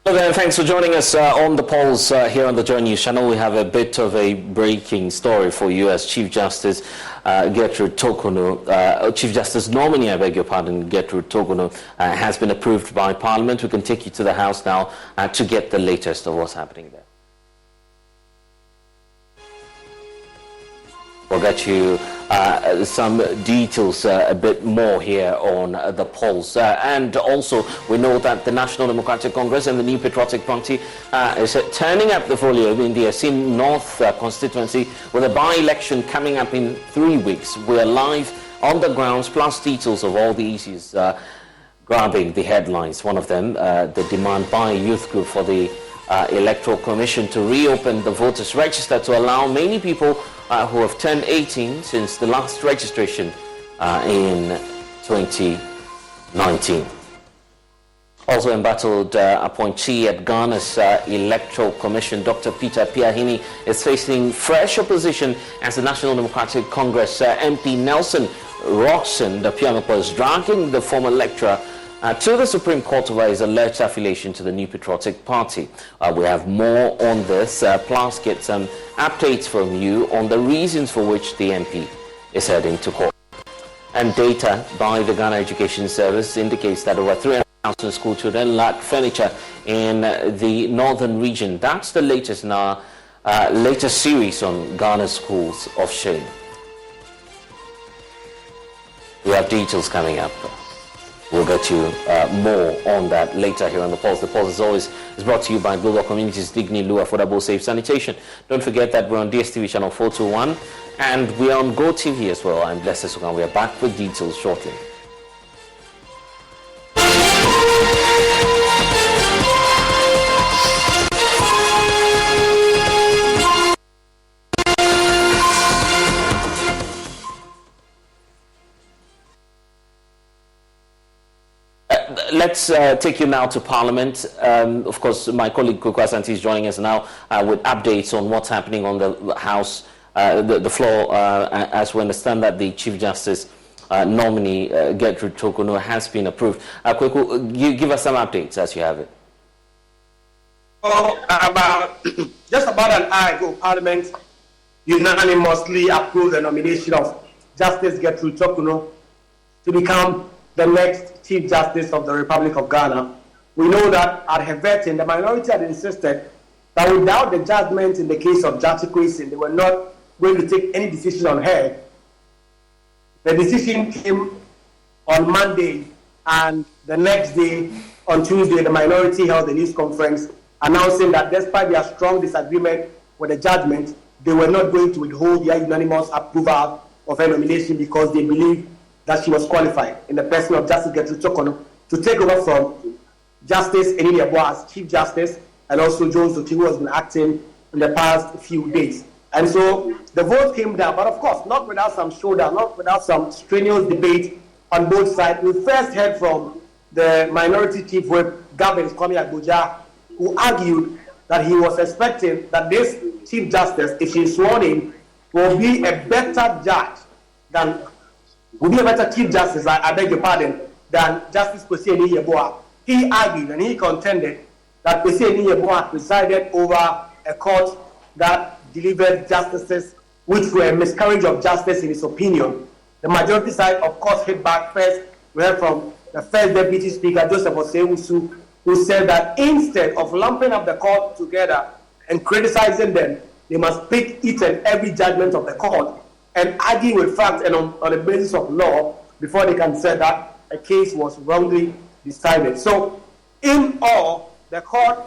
Well, thanks for joining us on the polls here on the Joy News channel. We have a bit of a breaking story for you as Chief Justice Gertrude Torkornoo, Chief Justice Nominee, I beg your pardon, Gertrude Torkornoo, has been approved by Parliament. We can take you to the House now to get the latest of what's happening there. We'll get you some details a bit more here on the polls. And also, we know that the National Democratic Congress and the New Patriotic Party is turning up the volume in the Asin North constituency with a by-election coming up in 3 weeks. We're live on the grounds, plus details of all the issues grabbing the headlines. One of them, the demand by a youth group for the Electoral Commission to reopen the voters' register to allow many people who have turned 18 since the last registration in 2019. Also embattled appointee at Ghana's Electoral Commission, Dr. Peter Piahini, is facing fresh opposition as the National Democratic Congress MP Nelson Roxon, the Pianopo, is dragging the former lecturer to the Supreme Court over his alleged affiliation to the New Patriotic Party. We have more on this, plus get some updates from you on the reasons for which the MP is heading to court. And data by the Ghana Education Service indicates that over 300,000 school children lack furniture in the northern region. That's the latest in our latest series on Ghana's schools of shame. We have details coming up. We'll get you more on that later here on the Pulse. The Pulse, as always, is brought to you by Global Communities, Digni, Lu, Affordable, Safe Sanitation. Don't forget that we're on DSTV channel 421 and we're on GoTV as well. I'm Blessed Sukan. We are back with details shortly. Let's take you now to Parliament. Of course, my colleague Koko Asante is joining us now with updates on what's happening on the House, the floor, as we understand that the Chief Justice nominee, Gertrude Torkornoo, has been approved. Koko, give us some updates as you have it. Just about an hour ago, Parliament unanimously approved the nomination of Justice Gertrude Torkornoo to become the next Chief Justice of the Republic of Ghana. We know that at her vetting, the minority had insisted that without the judgment in the case of Judge Kwesi, they were not going to take any decision on her. The decision came on Monday, and the next day, on Tuesday, the minority held a news conference announcing that despite their strong disagreement with the judgment, they were not going to withhold their unanimous approval of her nomination because they believe that she was qualified in the person of Justice Gertrude Torkornoo to take over from Justice Enini Eboa as Chief Justice, and also Jones Oti, who has been acting in the past few days. And so the vote came down, but of course, not without some showdown, not without some strenuous debate on both sides. We first heard from the minority chief whip, Gavin Kwame Agboja, who argued that he was expecting that this Chief Justice, if she is sworn in, will be a better judge than will be a better Chief Justice, I beg your pardon, than Justice Kwesi Enini Eboa. He argued and he contended that Kwesi Enini Eboa presided over a court that delivered justices which were a miscarriage of justice in his opinion. The majority side, of course, hit back first. We heard from the first Deputy Speaker, Joseph Osei-Wusu, who said that instead of lumping up the court together and criticizing them, they must pick each and every judgment of the court and argue with facts and on the basis of law before they can say that a case was wrongly decided. So, in all, the court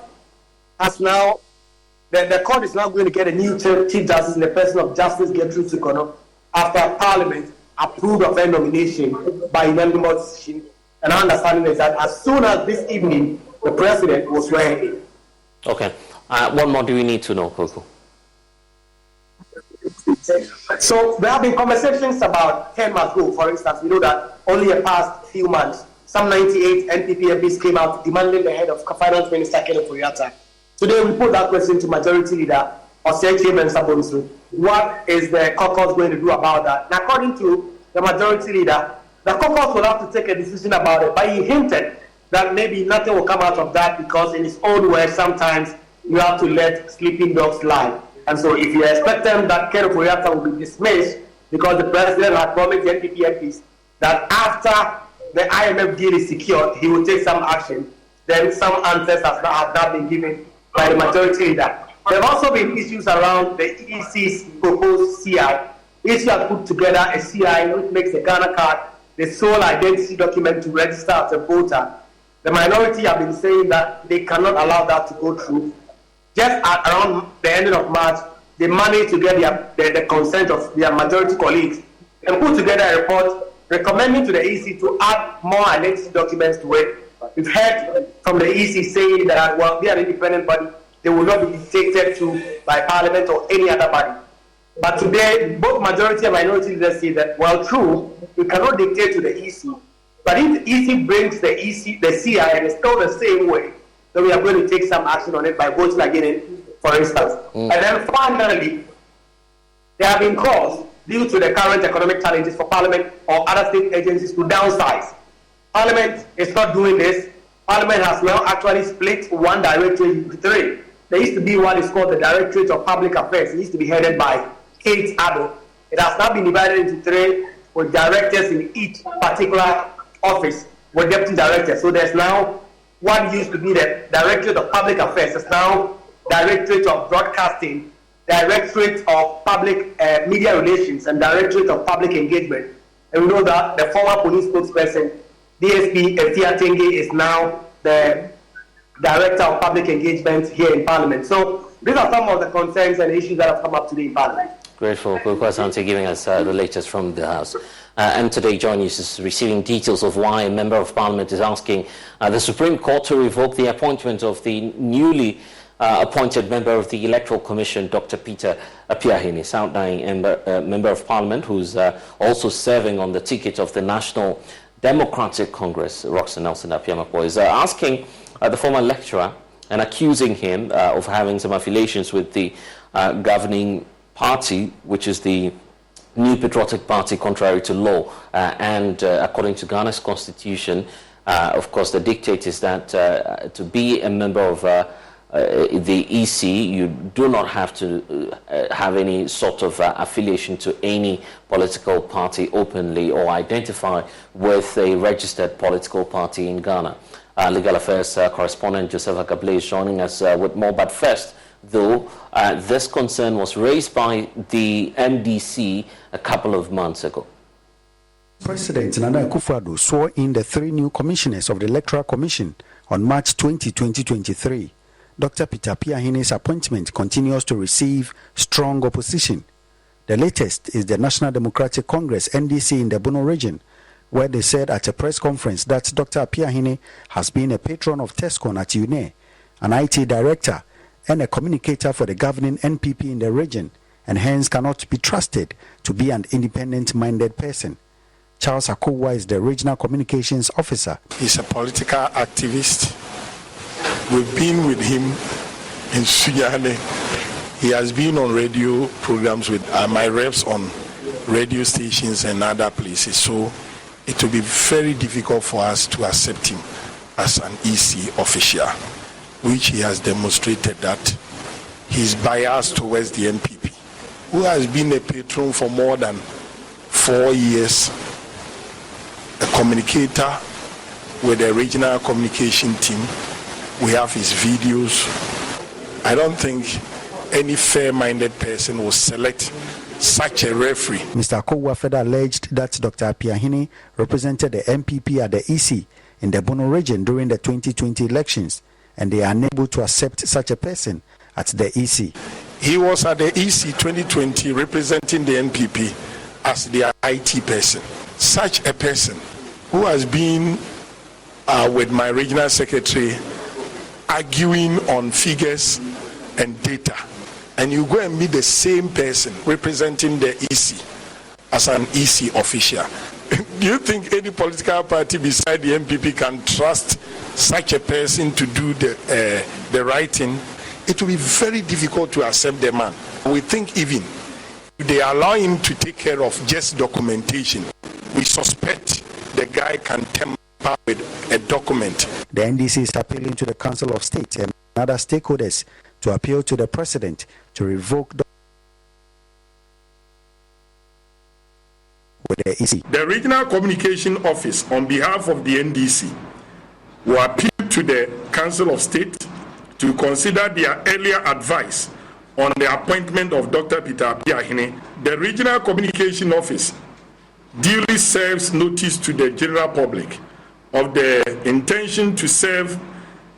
has now, the court is now going to get a new Chief Justice in the person of Justice Gertrude Torkornoo after Parliament approved of her nomination by unanimous decision. And our understanding is that as soon as this evening, the President will swear in. Okay. What more do we need to know, Koko? So there have been conversations about 10 must go. For instance, we know that only the past few months, some 98 NPP MPs came out demanding the head of Finance Minister Kenneth Oyata. Today we put that question to Majority Leader Osei Mensah-Bonsu. What is the caucus going to do about that? And according to the Majority Leader, the caucus will have to take a decision about it, but he hinted that maybe nothing will come out of that because in his own words, sometimes you have to let sleeping dogs lie. And so if you expect them that Gertrude Araba will be dismissed because the president had promised the NPP MPs that after the IMF deal is secured, he will take some action, then some answers have not been given by the majority leader. There have also been issues around the EC's proposed CI. EC has put together a CI which makes the Ghana card the sole identity document to register as a voter. The minority have been saying that they cannot allow that to go through. Just around the ending of March, they managed to get the consent of their majority colleagues and put together a report recommending to the EC to add more identity documents to it. We've heard from the EC saying that, well, they are an independent body, they will not be dictated to by Parliament or any other body. But today, both majority and minority leaders say that, well, true, we cannot dictate to the EC. But if the EC brings the CI and it's still the same way, then we are going to take some action on it by voting again, for instance. And then finally, there have been calls due to the current economic challenges for Parliament or other state agencies to downsize. Parliament is not doing this. Parliament has now actually split one directorate into three. There used to be one is called the Directorate of Public Affairs. It used to be headed by Kate Addo. It has now been divided into three with directors in each particular office with deputy directors. So there's now what used to be the Directorate of Public Affairs. It's now Directorate of Broadcasting, Directorate of Public Media Relations, and Directorate of Public Engagement. And we know that the former police spokesperson, DSP Etia Tenge, is now the Director of Public Engagement here in Parliament. So these are some of the concerns and issues that have come up today in Parliament. Grateful, Kwasante, giving us the latest from the House. And today, Joy News is receiving details of why a Member of Parliament is asking the Supreme Court to revoke the appointment of the newly appointed Member of the Electoral Commission, Dr. Peter Apiahene, outgoing Member of Parliament, who's also serving on the ticket of the National Democratic Congress. Roxanne Nelson Apiamapo is asking the former lecturer and accusing him of having some affiliations with the governing party, which is the New Patriotic Party, contrary to law. And according to Ghana's constitution, of course, the dictate is that to be a member of the EC, you do not have to have any sort of affiliation to any political party openly or identify with a registered political party in Ghana. Legal Affairs correspondent Joseph Akable is joining us with more. But first, though, this concern was raised by the MDC a couple of months ago. President Nana Akufo-Addo swore in the 3 new commissioners of the Electoral Commission on March 20, 2023. Dr. Peter Apiahene's appointment continues to receive strong opposition. The latest is the National Democratic Congress, NDC, in the Bono region, where they said at a press conference that Dr. Apiahene has been a patron of TESCON at UNE, an IT director, and a communicator for the governing NPP in the region, and hence cannot be trusted to be an independent-minded person. Charles Akowa is the regional communications officer. He's a political activist. We've been with him in Sunyane. He has been on radio programs with my reps on radio stations and other places. So it will be very difficult for us to accept him as an EC official, which he has demonstrated that he's biased towards the NPP, who has been a patron for more than 4 years, a communicator with the regional communication team. We have his videos. I don't think any fair-minded person will select such a referee. Mr. Akowa further alleged that Dr. Apiahene represented the NPP at the EC in the Bono region during the 2020 elections, and they are unable to accept such a person at the EC. He was at the EC 2020 representing the NPP as their IT person. Such a person who has been with my regional secretary arguing on figures and data, and you go and meet the same person representing the EC as an EC official. Do you think any political party beside the NPP can trust such a person to do the right thing? It will be very difficult to accept the man. We think even if they allow him to take care of just documentation, we suspect the guy can with a document. The NDC is appealing to the Council of State and other stakeholders to appeal to the President to revoke with the EC. The Regional Communication Office, on behalf of the NDC, will appeal to the Council of State to consider their earlier advice on the appointment of Dr. Peter Piahini. The Regional Communication Office duly serves notice to the general public of the intention to serve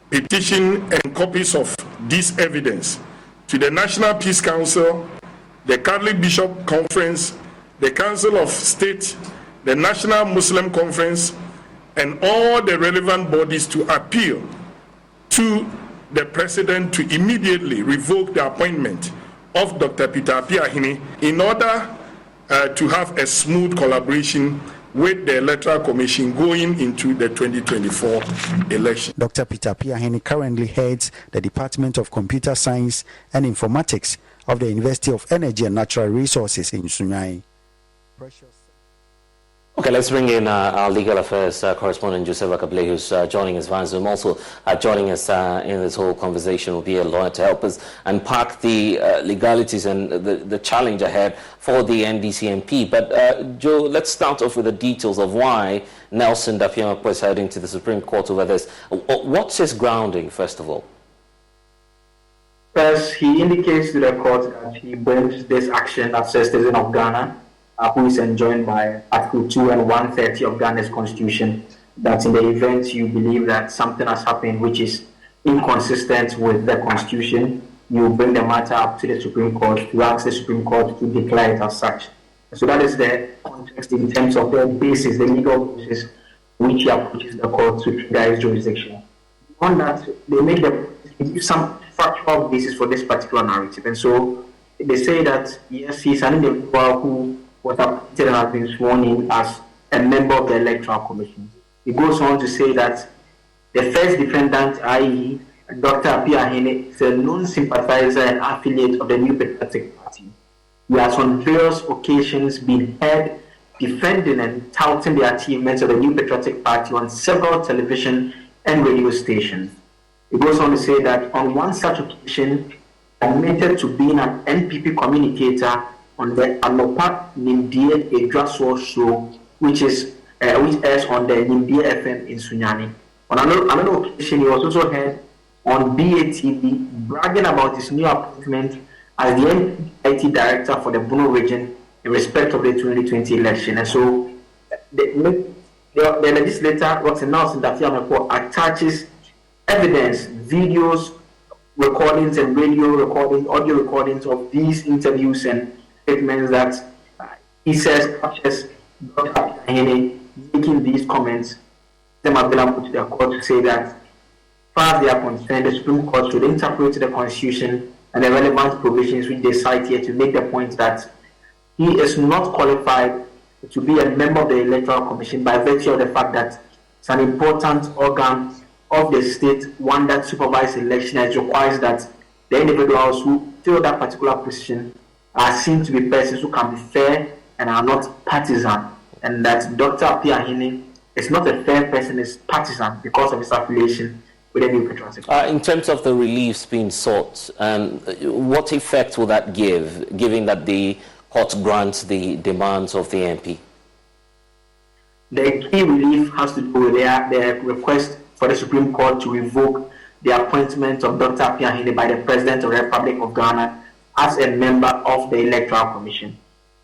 petition and copies of this evidence to the National Peace Council, the Catholic Bishop Conference, the Council of State, the National Muslim Conference, and all the relevant bodies to appeal to the President to immediately revoke the appointment of Dr. Peter Piahini in order to have a smooth collaboration with the Electoral Commission going into the 2024 election. Dr. Peter Piahini currently heads the Department of Computer Science and Informatics of the University of Energy and Natural Resources in Sunyani. Okay, let's bring in our legal affairs correspondent, Joseph Akable, who's joining us via Zoom. Also joining us in this whole conversation will be a lawyer to help us unpack the legalities and the challenge ahead for the NDC MP. But, Joe, let's start off with the details of why Nelson Dapiama is heading to the Supreme Court over this. What's his grounding, first of all? First, he indicates to the court that he brings this action as a citizen of Ghana, who is enjoined by Article 2 and 130 of Ghana's Constitution, that in the event you believe that something has happened which is inconsistent with the Constitution, you bring the matter up to the Supreme Court to ask the Supreme Court to declare it as such. So that is the context in terms of the basis, the legal basis which he approaches the court to trigger his jurisdiction. On that, they give some factual basis for this particular narrative. And so they say that, yes, he's an individual who was appointed and has been sworn in as a member of the Electoral Commission. He goes on to say that the first defendant, i.e., Dr. Piahini, is a known sympathizer and affiliate of the New Patriotic Party. He has on various occasions been heard defending and touting the achievements of the New Patriotic Party on several television and radio stations. He goes on to say that on one such occasion, admitted to being an NPP communicator on the Anopa Nimdie Edraswo show, which airs on the Nimdie FM in Sunyani. On another occasion, he was also heard on BATV bragging about his new appointment as the NPP IT director for the Bono region in respect of the 2020 election. And so the legislator, what's announced in that report, attaches evidence, videos, recordings and radio recordings, audio recordings of these interviews and statements that he says captures Dr. Piahini making these comments. Them available to the court to say that, as far as they are concerned, the Supreme Court should interpret the Constitution and the relevant provisions which they cite here to make the point that he is not qualified to be a member of the Electoral Commission by virtue of the fact that it's an important organ of the state, one that supervises election, and it requires that the individuals who fill that particular position are seen to be persons who can be fair and are not partisan, and that Dr. Piahini is not a fair person, is partisan because of his affiliation with the New Patriotic Party. In terms of the reliefs being sought, what effect will that give, given that the court grants the demands of the MP? The key relief has to do with their request for the Supreme Court to revoke the appointment of Dr. Piahini by the President of the Republic of Ghana as a member of the Electoral Commission.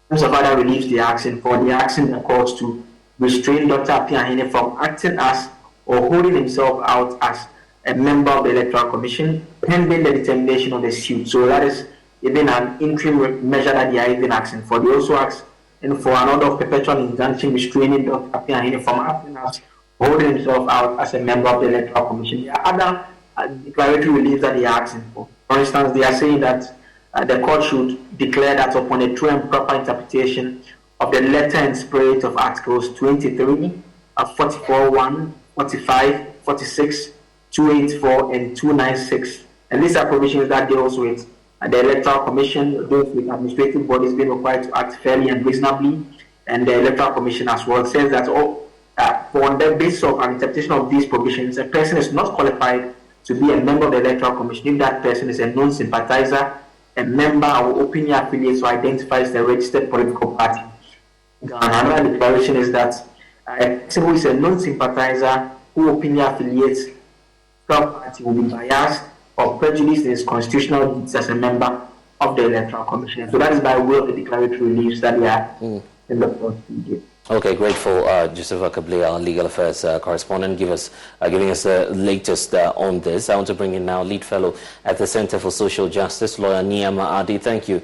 In terms of other reliefs they are asking for, they are asking the courts to restrain Dr. Piahini from acting as or holding himself out as a member of the Electoral Commission pending the determination of the suit. So that is even an interim measure that they are even asking for. They also ask for an order of perpetual injunction restraining Dr. Piahini from acting as holding himself out as a member of the Electoral Commission. There are other declaratory reliefs that they are asking for. For instance, they are saying that the court should declare that upon a true and proper interpretation of the letter and spirit of Articles 23, 44.1, 45, 46, 284, and 296. And these are provisions that deals with the Electoral Commission, those with administrative bodies being required to act fairly and reasonably, and the Electoral Commission as well says that for the basis of an interpretation of these provisions, a person is not qualified to be a member of the Electoral Commission if that person is a known sympathizer, a member or openly affiliates or identifies the registered political party. Another declaration is that a person who is a known sympathizer who openly affiliates to a party will be biased or prejudiced in his constitutional duties as a member of the Electoral Commission. So that is by way of the declaratory reliefs that we are in the procedure. Okay, grateful, Joseph Akable, our legal affairs correspondent, giving us the latest on this. I want to bring in now lead fellow at the Center for Social Justice, lawyer Niyama Adi. Thank you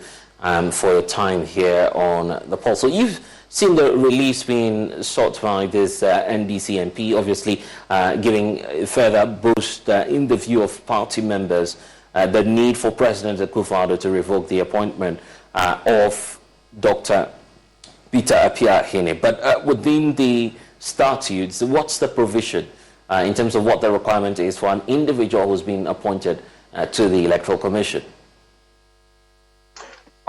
for your time here on the Pulse. So you've seen the reliefs being sought by this NDC MP, obviously giving further boost in the view of party members, the need for President Akufo-Addo to revoke the appointment of Dr. Peter Appiah-Hene. But within the statutes, what's the provision in terms of what the requirement is for an individual who's been appointed to the Electoral Commission?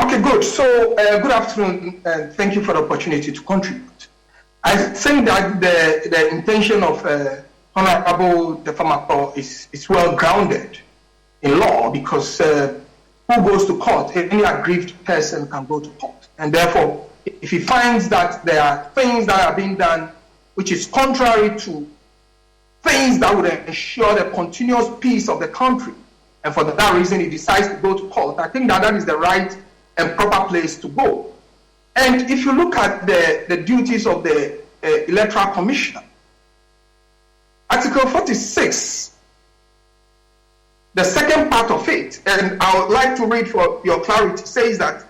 Okay, good. So, good afternoon, and thank you for the opportunity to contribute. I think that the intention of Honorable Defamato is well grounded in law, because who goes to court? Any aggrieved person can go to court, and therefore, if he finds that there are things that are being done which is contrary to things that would ensure the continuous peace of the country, and for that reason he decides to go to court, I think that is the right and proper place to go. And if you look at the duties of the Electoral Commissioner, Article 46, the second part of it, and I would like to read for your clarity, says that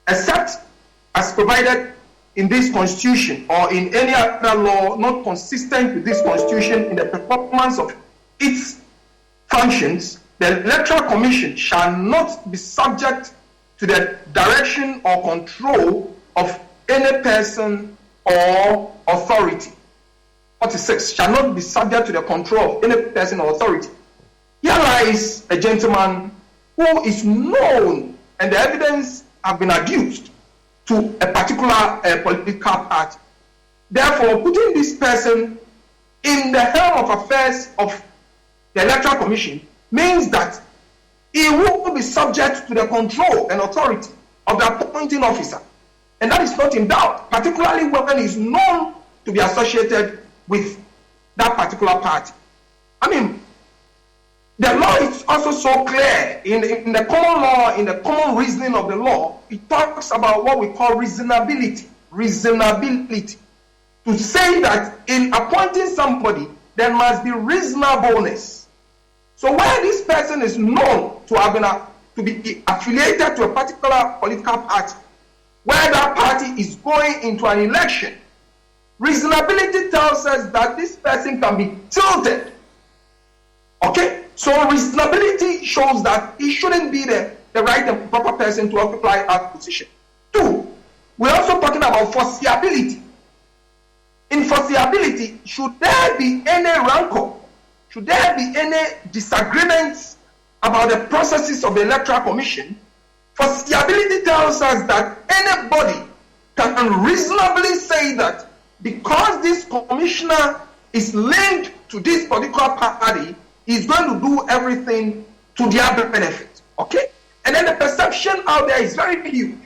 except as provided in this Constitution or in any other law not consistent with this Constitution in the performance of its functions, the Electoral Commission shall not be subject to the direction or control of any person or authority. 46, shall not be subject to the control of any person or authority. Here lies a gentleman who is known, and the evidence have been adduced to a particular political party. Therefore, putting this person in the helm of affairs of the Electoral Commission means that he will be subject to the control and authority of the appointing officer. And that is not in doubt, particularly when he is known to be associated with that particular party. I mean, the law is also so clear in the common law, in the common reasoning of the law. It talks about what we call reasonability. Reasonability. To say that in appointing somebody, there must be reasonableness. So where this person is known to have been to be affiliated to a particular political party, where that party is going into an election, reasonability tells us that this person can be tilted. Okay? So reasonability shows that he shouldn't be the right and proper person to occupy that position. 2, we're also talking about foreseeability. In foreseeability, should there be any rancor, should there be any disagreements about the processes of the Electoral Commission, foreseeability tells us that anybody can reasonably say that because this commissioner is linked to this particular party, he's going to do everything to their benefit. Okay? And then the perception out there is very huge.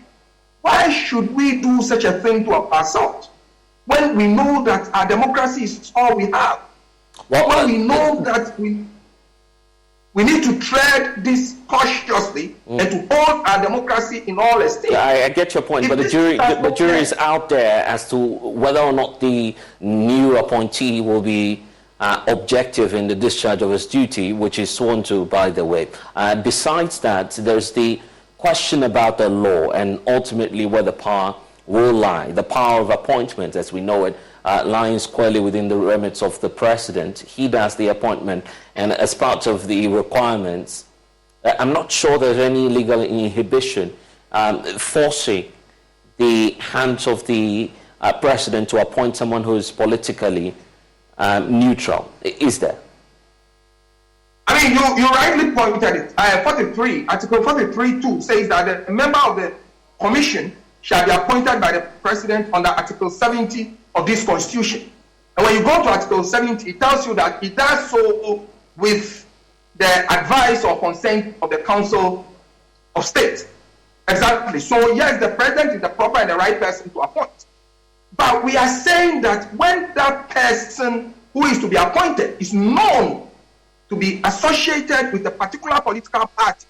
Why should we do such a thing to ourselves when we know that our democracy is all we have? When we know that we need to tread this cautiously and to hold our democracy in all estates. Yeah, I get your point, but the jury is out there as to whether or not the new appointee will be objective in the discharge of his duty, which is sworn to, by the way. Besides that, there's the question about the law and ultimately where the power will lie. The power of appointment, as we know it, lies squarely within the remits of the president. He does the appointment, and as part of the requirements, I'm not sure there's any legal inhibition forcing the hands of the president to appoint someone who is politically neutral. Is there? I mean, you rightly pointed it. 43, Article 43.2 says that a member of the commission shall be appointed by the president under Article 70 of this Constitution. And when you go to Article 70, it tells you that it does so with the advice or consent of the Council of State. Exactly. So yes, the president is the proper and the right person to appoint. But we are saying that when that person who is to be appointed is known to be associated with a particular political party,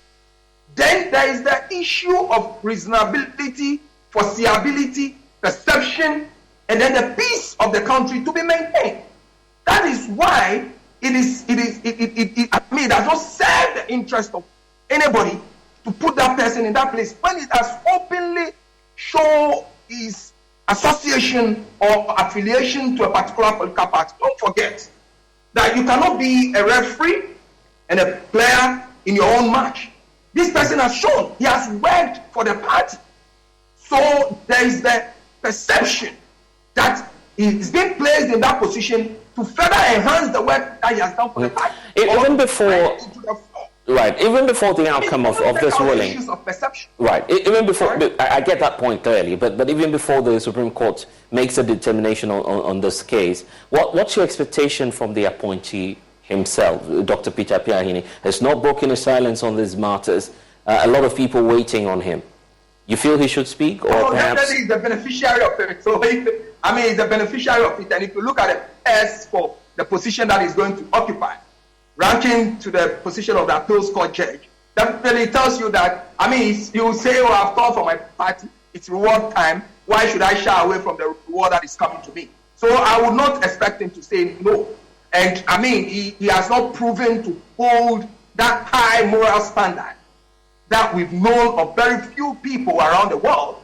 then there is the issue of reasonability, foreseeability, perception, and then the peace of the country to be maintained. That is why it does not serve the interest of anybody to put that person in that place when it has openly shown his association or affiliation to a particular political party. Don't forget that you cannot be a referee and a player in your own match. This person has shown he has worked for the party. So there is the perception that he is being placed in that position to further enhance the work that he has done for the party. Even before the outcome of this ruling. Right. Even before, I get that point clearly, but even before the Supreme Court makes a determination on this case, what's your expectation from the appointee himself? Dr. Peter Piahini has not broken his silence on these matters. A lot of people waiting on him. You feel he should speak, or perhaps? Definitely he's the beneficiary of it. So he's the beneficiary of it. And if you look at the test for the position that he's going to occupy, ranking to the position of the appeals court judge, definitely tells you that, you say, oh, I've thought for my party, it's reward time. Why should I shy away from the reward that is coming to me? So I would not expect him to say no. And he has not proven to hold that high moral standard that we've known of very few people around the world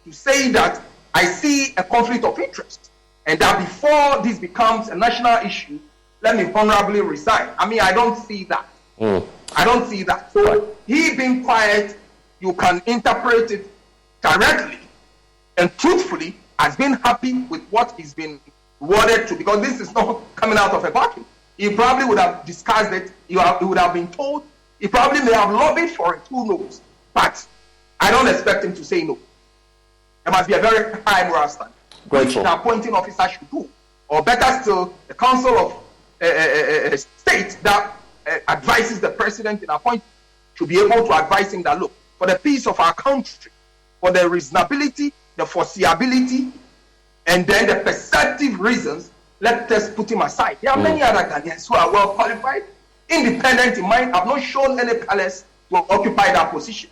to say that I see a conflict of interest and that before this becomes a national issue, let me honorably resign. I don't see that. I don't see that. So he being quiet, you can interpret it directly and truthfully as being happy with what he's been rewarded to, because this is not coming out of a vacuum. He probably would have discussed it. He would have been told. He probably may have lobbied for it. Who knows? But I don't expect him to say no. There must be a very high moral standard, which the appointing officer should do. Or better still, the Council of State that advises the president in appointment should be able to advise him that, look, for the peace of our country, for the reasonability, the foreseeability, and then the perceptive reasons, let us put him aside. There are many other Ghanaians who are well qualified, independent in mind, have not shown any palace to occupy that position.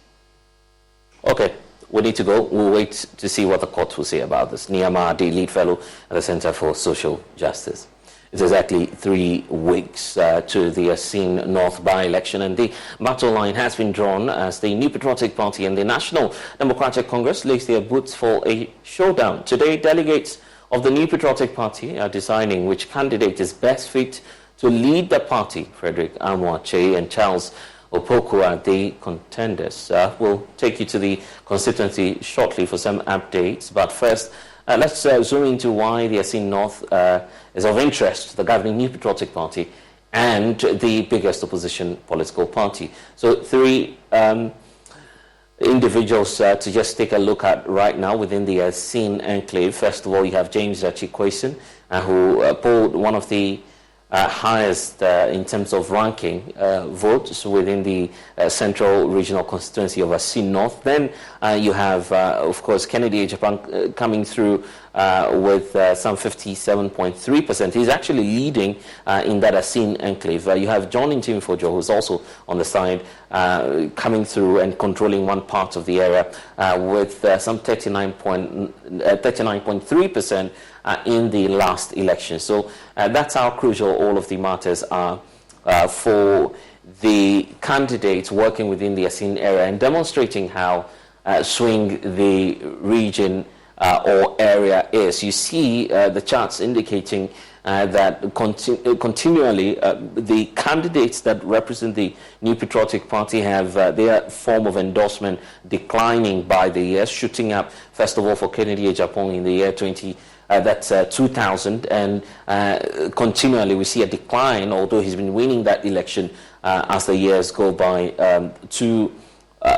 Okay, we need to go. We'll wait to see what the court will say about this. Niyama, the lead fellow at the Center for Social Justice. It's exactly 3 weeks to the Asin North by-election, and the battle line has been drawn as the New Patriotic Party and the National Democratic Congress lace their boots for a showdown. Today, delegates of the New Patriotic Party are deciding which candidate is best fit to lead the party. Frederick Amoache and Charles Opoku are the contenders. We'll take you to the constituency shortly for some updates, but first, let's zoom into why the Asin North is of interest to the governing New Patriotic Party and the biggest opposition political party. So 3 individuals to just take a look at right now within the Asin enclave. First of all, you have James Achikwesin, who polled one of the highest in terms of ranking votes within the central regional constituency of Asin North. Then you have, of course, Kennedy Japan coming through with some 57.3%. He's actually leading in that Asin enclave. You have John Ntimfojo, who's also on the side, coming through and controlling one part of the area with some 39.3% in the last election. So that's how crucial all of the matters are for the candidates working within the Asin area and demonstrating how swing the region or area is. You see the charts indicating that continually the candidates that represent the New Patriotic Party have their form of endorsement declining by the years, shooting up, first of all, for Kennedy Japan in the year 2000, and continually we see a decline, although he's been winning that election as the years go by, to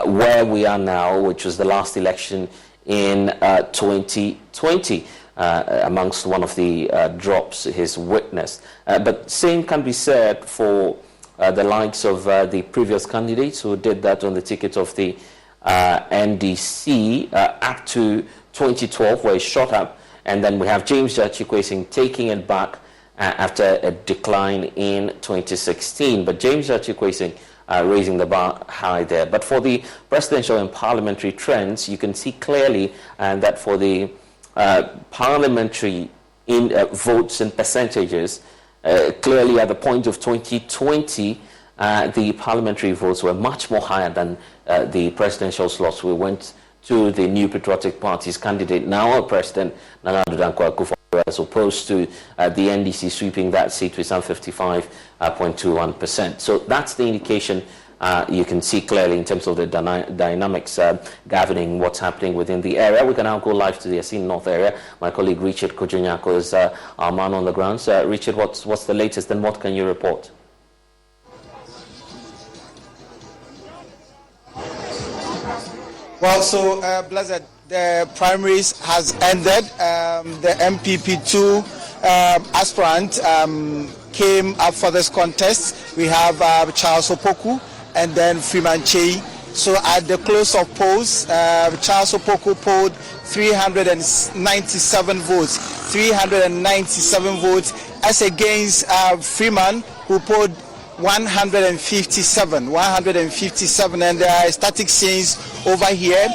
where we are now, which was the last election in 2020, amongst one of the drops he's witnessed. But same can be said for the likes of the previous candidates who did that on the ticket of the NDC up to 2012, where he shot up. And then we have James Gertrude taking it back after a decline in 2016. But James Gertrude raising the bar high there. But for the presidential and parliamentary trends, you can see clearly that for the parliamentary votes and percentages, clearly at the point of 2020, the parliamentary votes were much more higher than the presidential slots. We went to the New Patriotic Party's candidate, now President Nana Addo Dankwa Akufo-Addo, as opposed to the NDC sweeping that seat with some 55.21%. So that's the indication you can see clearly in terms of the dynamics governing what's happening within the area. We can now go live to the Asin North area. My colleague Richard Kojonyako is our man on the ground. Richard, what's the latest and what can you report? Well, so, Blessed, the primaries has ended. The MPP2 aspirant came up for this contest. We have Charles Opoku and then Freeman Chei. So at the close of polls, Charles Opoku polled 397 votes. 397 votes as against Freeman, who polled 157, and there are static scenes over here.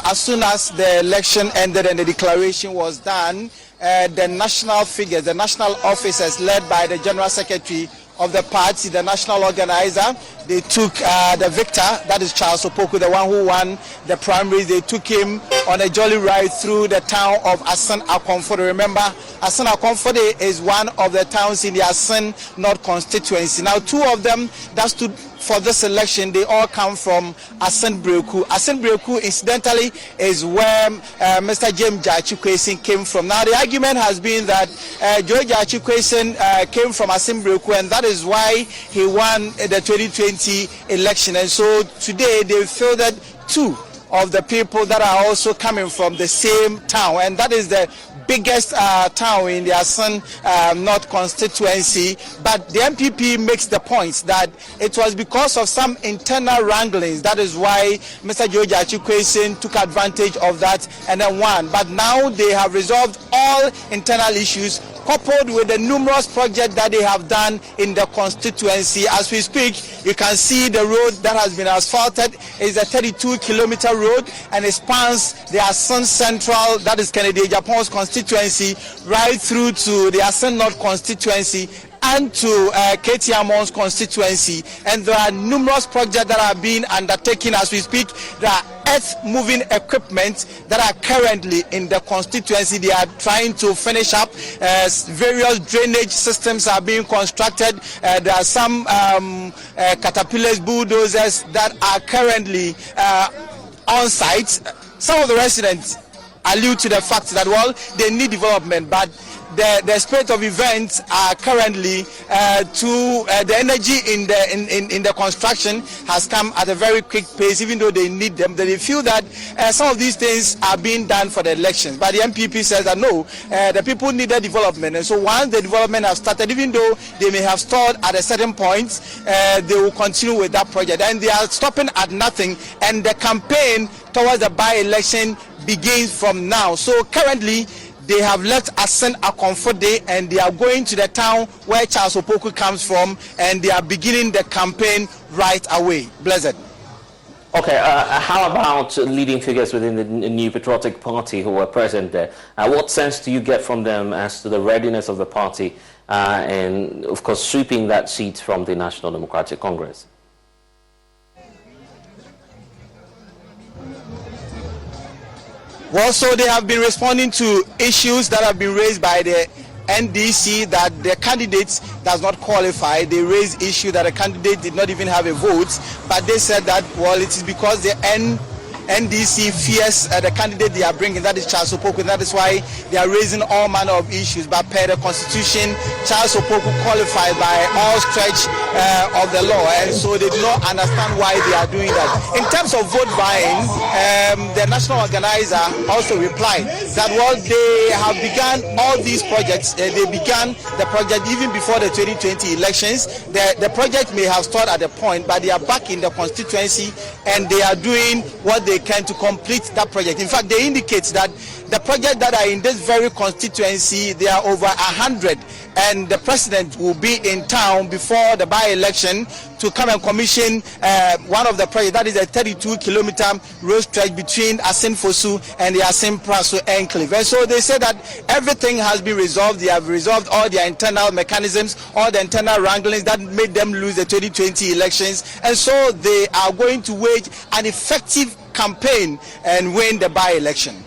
As soon as the election ended and the declaration was done, the national figures, the national officers led by the General Secretary of the party, the national organizer, they took the victor, that is Charles Opoku, the one who won the primaries. They took him on a jolly ride through the town of Asan Akomfode. Remember, Asan Akomfode is one of the towns in the Asan North constituency. Now, two of them that stood for this election, they all come from Asan Breku. Asan Breku, incidentally, is where Mr. James Gertrude came from. Now, the argument has been that George Gertrude came from Asan Breku, and that is why he won the 2020 election. And so today they feel that two of the people that are also coming from the same town, and that is the biggest town in the Asan North constituency. But the MPP makes the point that it was because of some internal wranglings. That is why Mr. George Gertrude took advantage of that and then won. But now they have resolved all internal issues, coupled with the numerous projects that they have done in the constituency. As we speak, you can see the road that has been asphalted is a 32-kilometer road, and it spans the Asan Central, that is Kennedy Japan's constituency, right through to the Asan North constituency and to Katie Amon's constituency. And there are numerous projects that are being undertaken as we speak. There are earth-moving equipment that are currently in the constituency. They are trying to finish up. Various drainage systems are being constructed. There are some caterpillars, bulldozers that are currently on site. Some of the residents allude to the fact that, well, they need development, but the spirit of events are currently the energy in the construction has come at a very quick pace, even though they need them. They feel that some of these things are being done for the elections, but the MPP says that no, the people need the development, and so once the development has started, even though they may have stalled at a certain point, they will continue with that project, and they are stopping at nothing, and the campaign towards the by-election begins from now. So currently they have left Asan Akomfode and they are going to the town where Charles Opoku comes from, and they are beginning the campaign right away. Blessed. Okay, how about leading figures within the New Patriotic Party who were present there? What sense do you get from them as to the readiness of the party and, of course, sweeping that seat from the National Democratic Congress? Well, so they have been responding to issues that have been raised by the NDC that the candidate does not qualify. They raised issue that the candidate did not even have a vote, but they said that, well, it is because the NDC fears the candidate they are bringing, that is Charles Opoku, and that is why they are raising all manner of issues. But per the constitution, Charles Opoku qualified by all stretch of the law, and so they do not understand why they are doing that. In terms of vote buying, the national organizer also replied that, well, they have begun all these projects. They began the project even before the 2020 elections. The project may have started at a point, but they are back in the constituency and they are doing what they can to complete that project. In fact, they indicate that the projects that are in this very constituency, there are over 100, and the president will be in town before the by-election to come and commission one of the projects. That is a 32-kilometer road stretch between Asin-Fosu and the Asin-Praso enclave. And so they say that everything has been resolved. They have resolved all their internal mechanisms, all the internal wranglings that made them lose the 2020 elections. And so they are going to wage an effective campaign and win the by-election.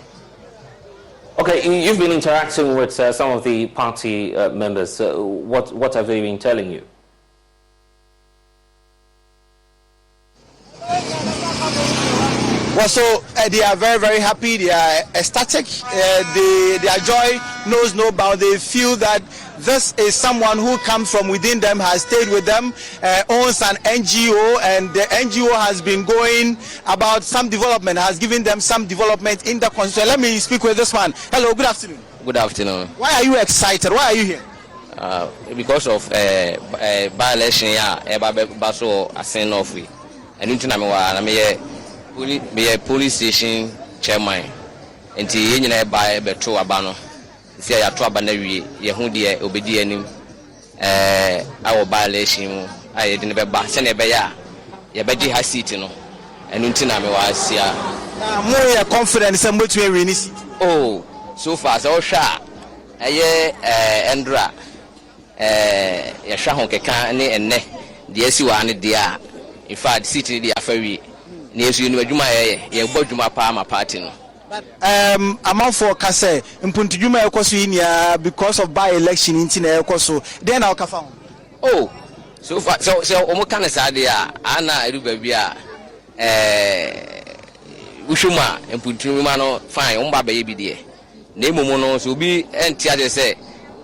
Okay, you've been interacting with some of the party members. What have they been telling you? Well, so they are very, very happy. They are ecstatic. Their joy knows no bound. They feel that this is someone who comes from within them, has stayed with them, owns an NGO, and the NGO has been going about some development, has given them some development in the constitution. Let me speak with this man. Hello, good afternoon. Good afternoon. Why are you excited? Why are you here? Because of by-election, baso asin ofri. And into I'm a police station chairman. And you buy a betro abano. See, I have banary, Yahudi, obedient. Our by-election, I didn't be back. Senebaya, Yabedi has seat, and until I was here. More confidence and which way we need. Oh, so far, so sharp. Andra, Yashahon Kekani and Ne, the SU1 dia. In fact, city the ferry. Near you know, you bought my palm party. Amount for Kase, and Puntujuma Okosuinia because of by-election in Tina Okoso, then I'll come. Oh, so far, so Omokana Sadia, Anna Rubabia, Ushuma, and Puntumano, fine, Omba baby dear. Name Monos will be, and Tiade say,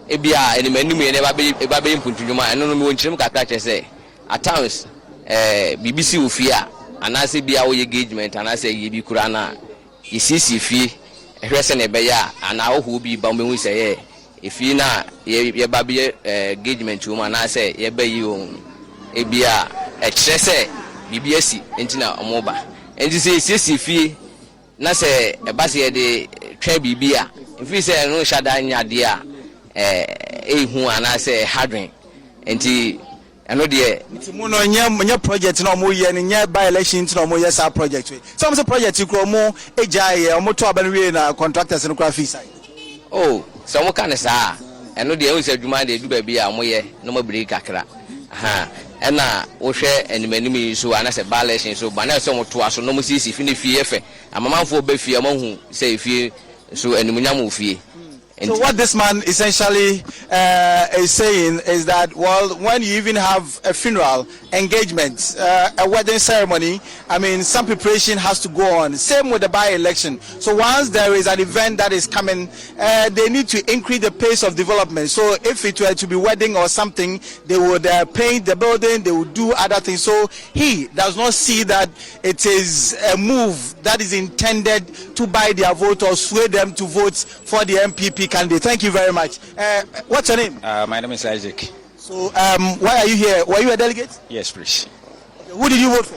Ebia, and the menu may never be a baby in Puntuma, and no one Chimka say. At times, BBC will fear, and I say be our engagement, and I say ye be Kurana. You see, fee, a person a bear, and now who be bombing we say, if you na ye baby engagement to man, I say, ye bay you, a beer, a chese, BBS, Intina Omoba. And you say, sissy fee, na say, a bassy de trebi beer. If you say, no shadanya dear, who and I say, hardring, and tea. I know the Mono project no more and near by elections no more yes our project. Some of the projects you grow more AJ or motor and contractors and graphic side. Oh, some kind of sa. I know the only demand they do baby a moye no more break akra. And now we share and many so and I said balance so but now some to us no more see if in the fear I'm a man for befi among who say if you so and munyamu fee. So what this man essentially is saying is that, well, when you even have a funeral, engagement, a wedding ceremony, I mean, some preparation has to go on. Same with the by-election. So once there is an event that is coming, they need to increase the pace of development. So if it were to be wedding or something, they would paint the building, they would do other things. So he does not see that it is a move that is intended to buy their vote or sway them to vote for the MPP candidate. Thank you very much. What's your name? My name is Isaac. So why are you here? Were you a delegate? Yes, please. Okay, who did you vote for?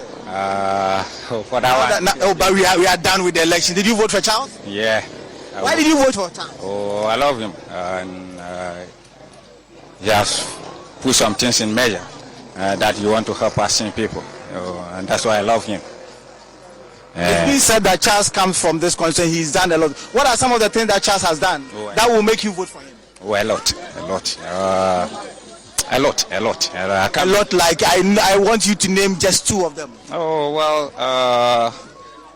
For that one. But we are done with the election. Did you vote for Charles? Yeah. Why did you vote for Charles? Oh, I love him. And he has put some things in measure that you want to help us in people. And that's why I love him. He said that Charles comes from this constituency. He's done a lot. What are some of the things that Charles has done that will make you vote for him? Oh, a lot. A lot, like I want you to name just two of them. Oh, well,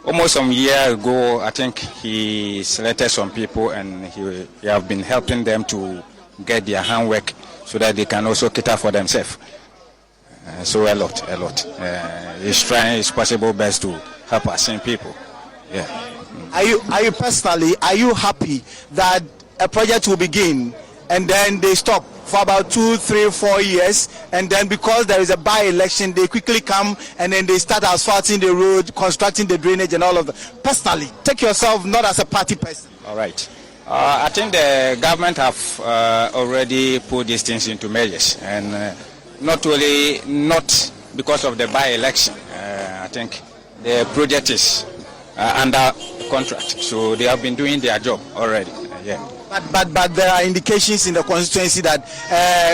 almost some year ago, I think he selected some people and he have been helping them to get their handwork so that they can also cater for themselves. So a lot. He's trying his possible best to help us in people. Yeah. Are you personally happy that a project will begin and then they stop for about 2, 3, 4 years, and then because there is a by-election, they quickly come and then they start asphalting the road, constructing the drainage and all of that. Personally, take yourself not as a party person. All right. I think the government have already put these things into measures, and not because of the by-election. I think the project is under contract, so they have been doing their job already. Yeah. But there are indications in the constituency that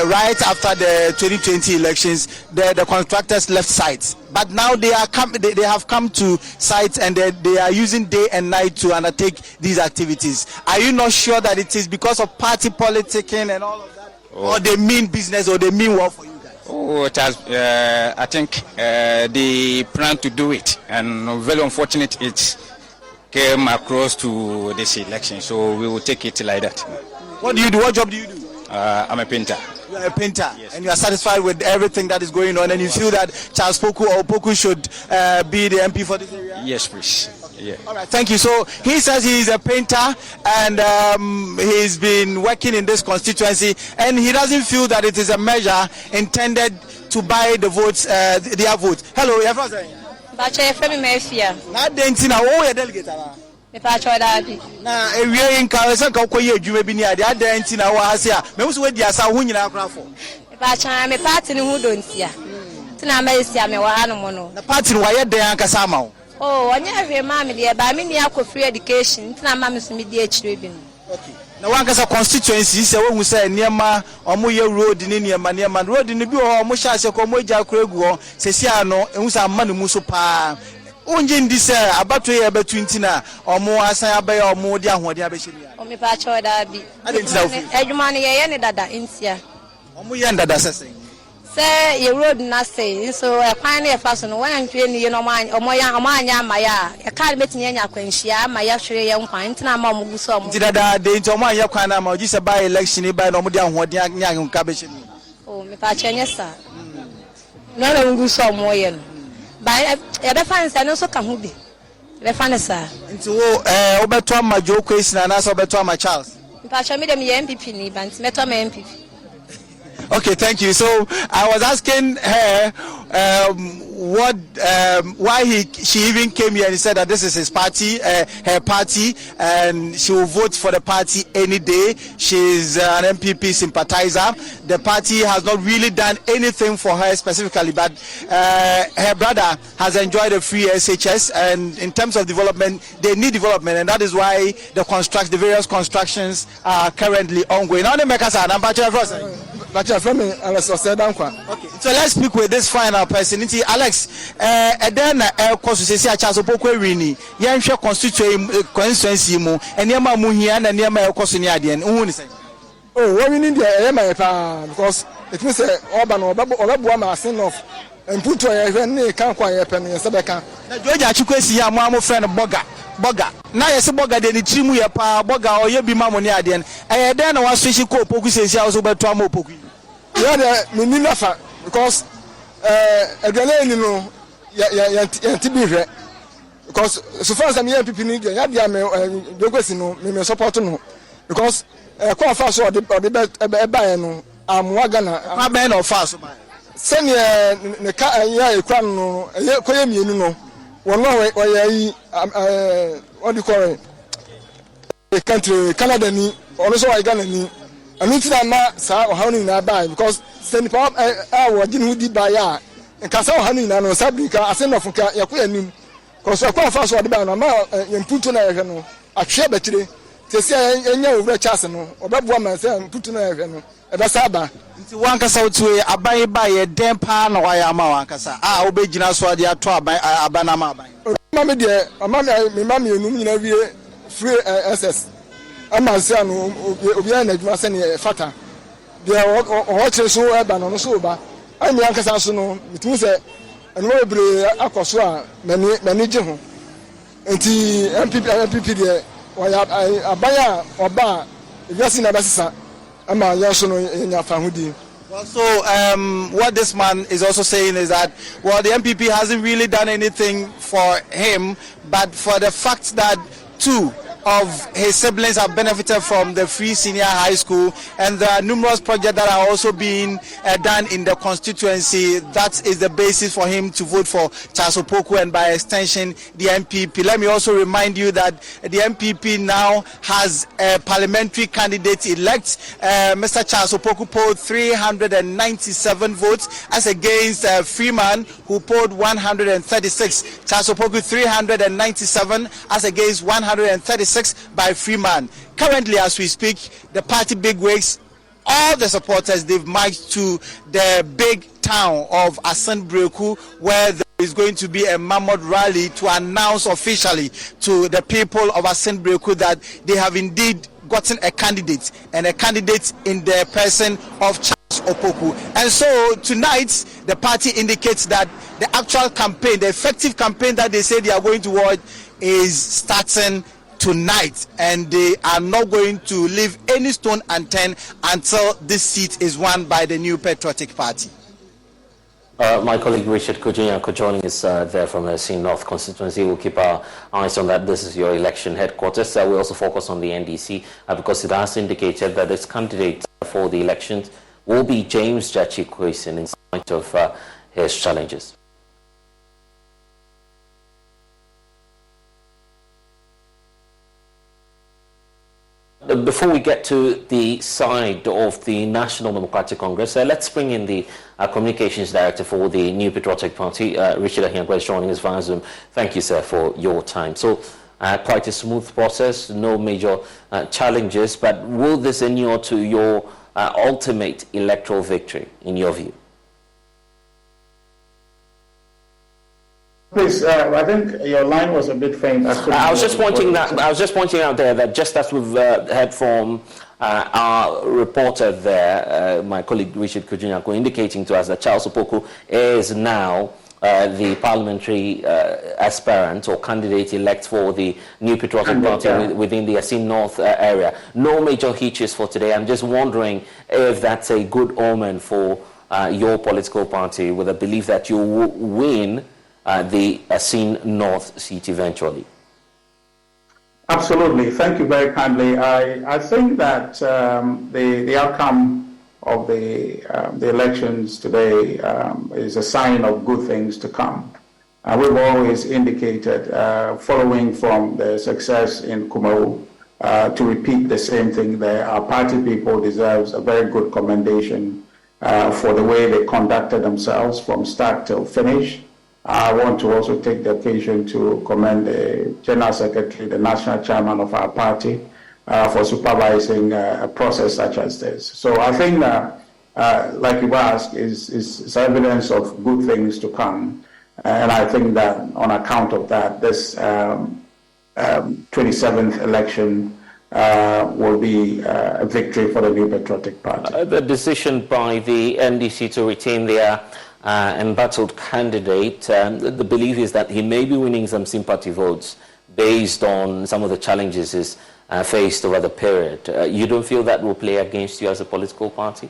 right after the 2020 elections, the contractors left sites. But now they have come to sites and they are using day and night to undertake these activities. Are you not sure that it is because of party politicking and all of that, or they mean business, or they mean well for you guys? Oh, it has. I think they plan to do it, and very unfortunate it came across to this election, so we will take it like that. What do you do? What job do you do? I'm a painter. You are a painter, yes. And you are satisfied with everything that is going on, and you feel that Charles Poku should be the MP for this area? Yes, please. Okay. Yeah. All right, thank you. So he says he is a painter, and he's been working in this constituency, and he doesn't feel that it is a measure intended to buy the votes, their votes. Hello, everyone. Bacha from Mafia. Na dentina wo ye delegate ala. Me pacha dabi. Na ewie nka se nka koye adwuma bi ni ade dentina wo hase a me so wadi asa ho nyina akra fo. Me pacha me party ni hu dontia. Tina ma isia me wa hanu mo no. Na party ni wa ye den anka sa ma wo. Oh, onya hwe ma me de ba me ni akọ free education. Tina ma me so me de akire bi no. Okay. Na wankasa constituency se wo hu se niema omo ye road ni niema road ni bi o mo sha se ko mo ja akra egu ho sesia no ehu sa amma ne mu so pa onje ndi se abato ye betu ntina omo asan abaye omo de ahoden abehye ni ya o me pa cho da bi adwuma ne ye ne dada ntia omo ye ndada sese se ye road na se so e kwan na e fa so no wan ntwe ni ye no omo anya amaya e ka metinye anya kwanhia amaya hwere ye nkwan ntina ma omo guso omo ndi dada de nti omo anya kwan na ma oji se by election ba na omo de ahoden anya nka behye ni o me pa cho nyesa no na nguso omo ye no ba e be fan se no so ka hu bi be fan sa nti wo obeto amajo kwesi na na so obeto ama Charles me pa cho me dem ye MPP ni ba nti meto ma MPP. Okay, thank you. So I was asking her why she even came here, and he said that this is his party, her party, and she will vote for the party any day. She's an MPP sympathizer. The party has not really done anything for her specifically, but her brother has enjoyed a free SHS, and in terms of development, they need development, and that is why the various constructions are currently ongoing. Now, Okay, so let's speak with this final person. Alex, then course say say Charles Poku wini. Yan hwe constituency mu, enema mu hia na enema e course ni ade en. Hu ni say. Oh, what we need there my pa because it means Oban obabu ma sin of input to ye ne kan kwa ye pen ye sebeka. Na George Achikwesi ya mo friend Boga. Na yesi Boga de ni trimu ye pa Boga oye bi ma mo ni ade en. Den na wa switch ko Poku say say also beto am Poku. Yeah, the Ninafa because Agaleni no ya TB because so far as I'm here people need ya dia me dokwesi no me support no because kwa fa so the buy no amwaga na kwa no fa so buy send ne ka ya ekwa no koye mienu no won no yi what do you call it the country Canada ni also I Ghana ni and it's not sa ohanu na buy because send pop wajin hu di buy ya nka sa ohanu na no sabrika asen of nka yakoya nim because akwa fa so de buy no ma yemputu na yehwe no ahwe betire tesi enya over chance no obebo ma se yemputu na yehwe no e be saba nti wankasa otuwe aban buy den pa na wa ya ma wankasa obegina so ade ato aban na ma aban mama de mama enum nyina wie free SS ama se anu obi na adwuma se ne fata de o chere so eba no so ba ai mi ankasa so no mitu se enu ebre akoso a mani je ho enti MPP de oya abaya oba ebiasi na basisa ama ya so no nya fa hudi. Well, so what this man is also saying is that, well, the MPP hasn't really done anything for him, but for the fact that two of his siblings have benefited from the free senior high school, and there are numerous projects that are also being done in the constituency. That is the basis for him to vote for Charles Opoku and by extension the MPP. Let me also remind you that the MPP now has a parliamentary candidate elect. Mr. Charles Opoku polled 397 votes as against Freeman, who polled 136. Charles Opoku 397 as against 136 by Freeman. Currently, as we speak, the party bigwigs, all the supporters, they've marched to the big town of Assin-Breku, where there is going to be a mammoth rally to announce officially to the people of Assin-Breku that they have indeed gotten a candidate, and a candidate in the person of Charles Opoku. And so tonight, the party indicates that the actual campaign, the effective campaign that they say they are going to watch, is starting tonight, and they are not going to leave any stone unturned until this seat is won by the New Patriotic Party. My colleague Richard Kujinyako joining us there from the Assin North constituency. We'll keep our eyes on that. This is your election headquarters. We also focus on the NDC because it has indicated that its candidate for the elections will be James Jachi Kwesi in spite of his challenges. Before we get to the side of the National Democratic Congress, let's bring in the Communications Director for the New Patriotic Party, Richard Ahiangwa, is joining us via Zoom. Thank you, sir, for your time. So, quite a smooth process, no major challenges, but will this inure to your ultimate electoral victory, in your view? Please, I think your line was a bit faint. I was just pointing out there that just as we've heard from our reporter there, my colleague Richard Kujinyako, indicating to us that Charles Opoku is now the parliamentary aspirant or candidate-elect for the New Patriotic Party within the Assin North area. No major hitches for today. I'm just wondering if that's a good omen for your political party, with a belief that you will win the Assin North seat eventually. Absolutely. Thank you very kindly. I think that the outcome of the elections today is a sign of good things to come. We've always indicated, following from the success in Kumau, to repeat the same thing there. Our party people deserves a very good commendation for the way they conducted themselves from start till finish. I want to also take the occasion to commend the General Secretary, the National Chairman of our party, for supervising a process such as this. So I think like you asked, is evidence of good things to come. And I think that on account of that, this 27th election will be a victory for the New Patriotic Party. The decision by the NDC to retain their embattled candidate, the belief is that he may be winning some sympathy votes based on some of the challenges he's faced over the period. You don't feel that will play against you as a political party?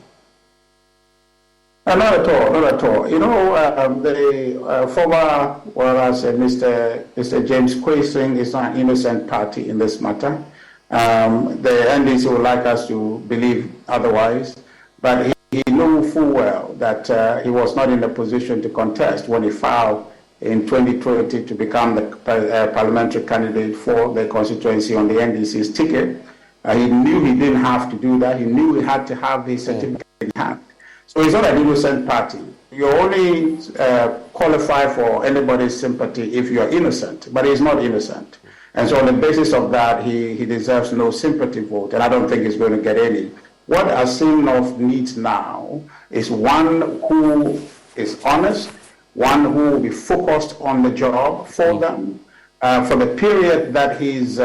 Not at all, not at all. You know, the former, whereas Mr. James Kwesi is not an innocent party in this matter. The NDC would like us to believe otherwise, but he knew full well that he was not in a position to contest when he filed in 2020 to become the parliamentary candidate for the constituency on the NDC's ticket. He knew he didn't have to do that. He knew he had to have his certificate in hand. So he's not an innocent party. You only qualify for anybody's sympathy if you are innocent, but he's not innocent. And so on the basis of that, he deserves no sympathy vote, and I don't think he's going to get any. What Assin North needs now is one who is honest, one who will be focused on the job for them, for the period that his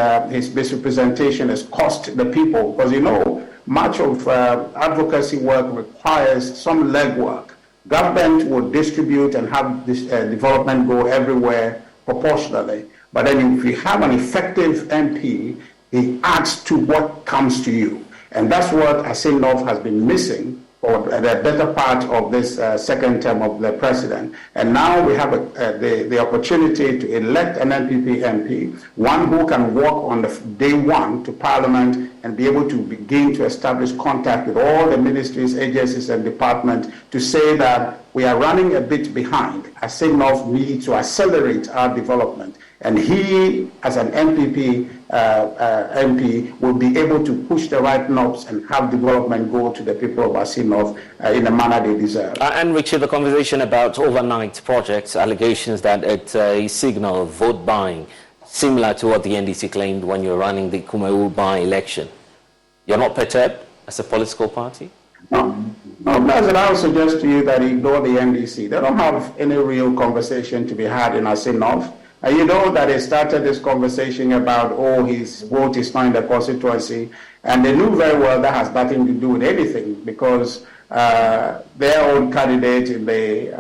misrepresentation has cost the people. Because, you know, much of advocacy work requires some legwork. Government will distribute and have this development go everywhere proportionally. But then if you have an effective MP, he adds to what comes to you. And that's what Assin North has been missing for the better part of this second term of the president. And now we have the opportunity to elect an NPP MP, one who can walk on the day one to Parliament and be able to begin to establish contact with all the ministries, agencies, and departments to say that we are running a bit behind. Assinov needs to accelerate our development. And he, as an NPP MP, will be able to push the right knobs and have development go to the people of Assinov in the manner they deserve. And Richard, the conversation about overnight projects, allegations that it's a signal of vote buying, similar to what the NDC claimed when you're running the Kumail by-election. You're not perturbed as a political party? No, President, I would suggest to you that ignore the NDC. They don't have any real conversation to be had in Assinov. And you know that they started this conversation about, oh, his vote is not in the constituency. And they knew very well that has nothing to do with anything, because their own candidate in the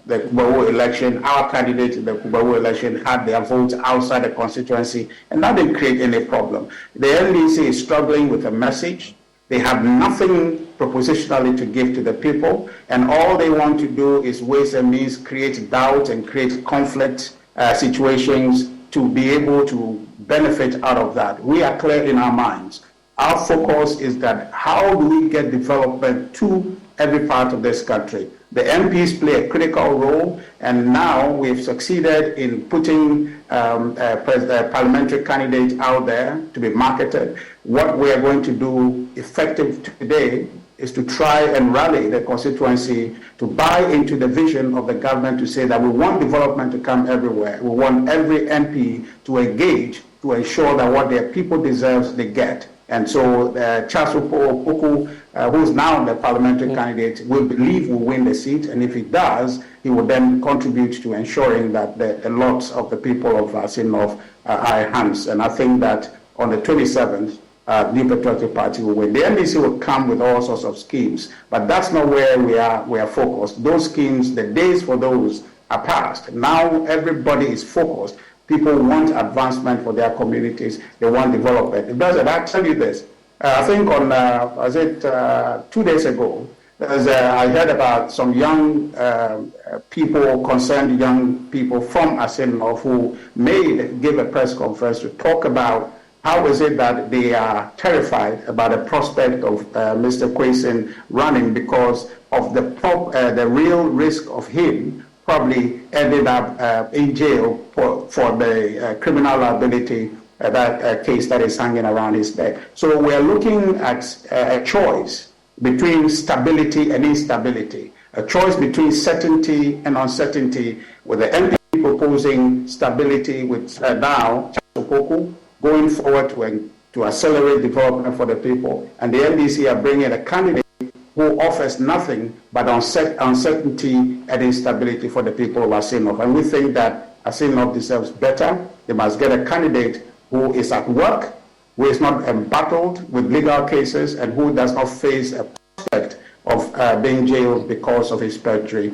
Kubawu election, our candidate in the Kubawu election, had their votes outside the constituency, and that didn't create any problem. The NDC is struggling with a message. They have nothing propositionally to give to the people, and all they want to do is ways and means create doubt and create conflict situations to be able to benefit out of that. We are clear in our minds. Our focus is that how do we get development to every part of this country? The MPs play a critical role, and now we've succeeded in putting a parliamentary candidate out there to be marketed. What we are going to do effective today is to try and rally the constituency to buy into the vision of the government to say that we want development to come everywhere. We want every MP to engage to ensure that what their people deserve, they get. And so Charles Opoku, who is now the parliamentary candidate, will win the seat. And if he does, he will then contribute to ensuring that the lots of the people of Assinov are enhanced. And I think that on the 27th, New Patriotic Party will win. The NDC will come with all sorts of schemes, but that's not where we are focused. Those schemes, the days for those are past. Now everybody is focused. People want advancement for their communities. They want development. I tell you this. I think on, 2 days ago, I heard about some young concerned young people from Assinov who gave a press conference to talk about how is it that they are terrified about the prospect of Mr. Kwesi running because of the real risk of him probably ended up in jail for the criminal liability, that case that is hanging around his neck. So we're looking at a choice between stability and instability, a choice between certainty and uncertainty, with the MP proposing stability with now Chasopoku going forward to accelerate development for the people, and the NDC are bringing a candidate who offers nothing but uncertainty and instability for the people of Assinov. And we think that Assinov deserves better. They must get a candidate who is at work, who is not embattled with legal cases, and who does not face a prospect of being jailed because of his perjury.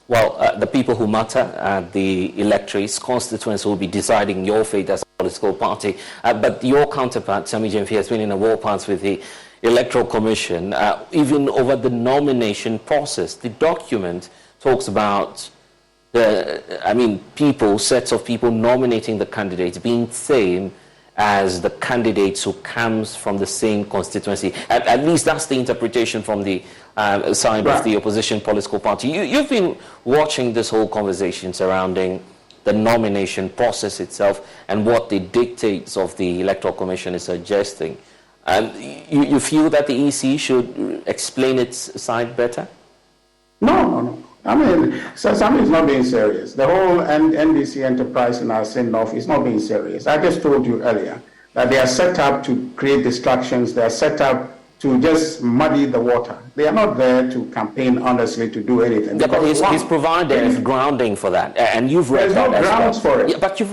Well, the people who matter, the electorates, constituents will be deciding your fate as a political party. But your counterpart, Sammy Gyamfi, has been in a war pants with the Electoral Commission, even over the nomination process. The document talks about sets of people nominating the candidates being same as the candidates who comes from the same constituency. At least that's the interpretation from the side of the opposition political party. You've been watching this whole conversation surrounding the nomination process itself and what the dictates of the Electoral Commission is suggesting. You feel that the EC should explain its side better? No. I mean, Sami is not being serious. The whole NDC enterprise in Assinov is not being serious. I just told you earlier that they are set up to create distractions. They are set up to just muddy the water. They are not there to campaign honestly to do anything. Yeah, but he's provided grounding for that, and you've read that. There's no grounds for it. Yeah, but you've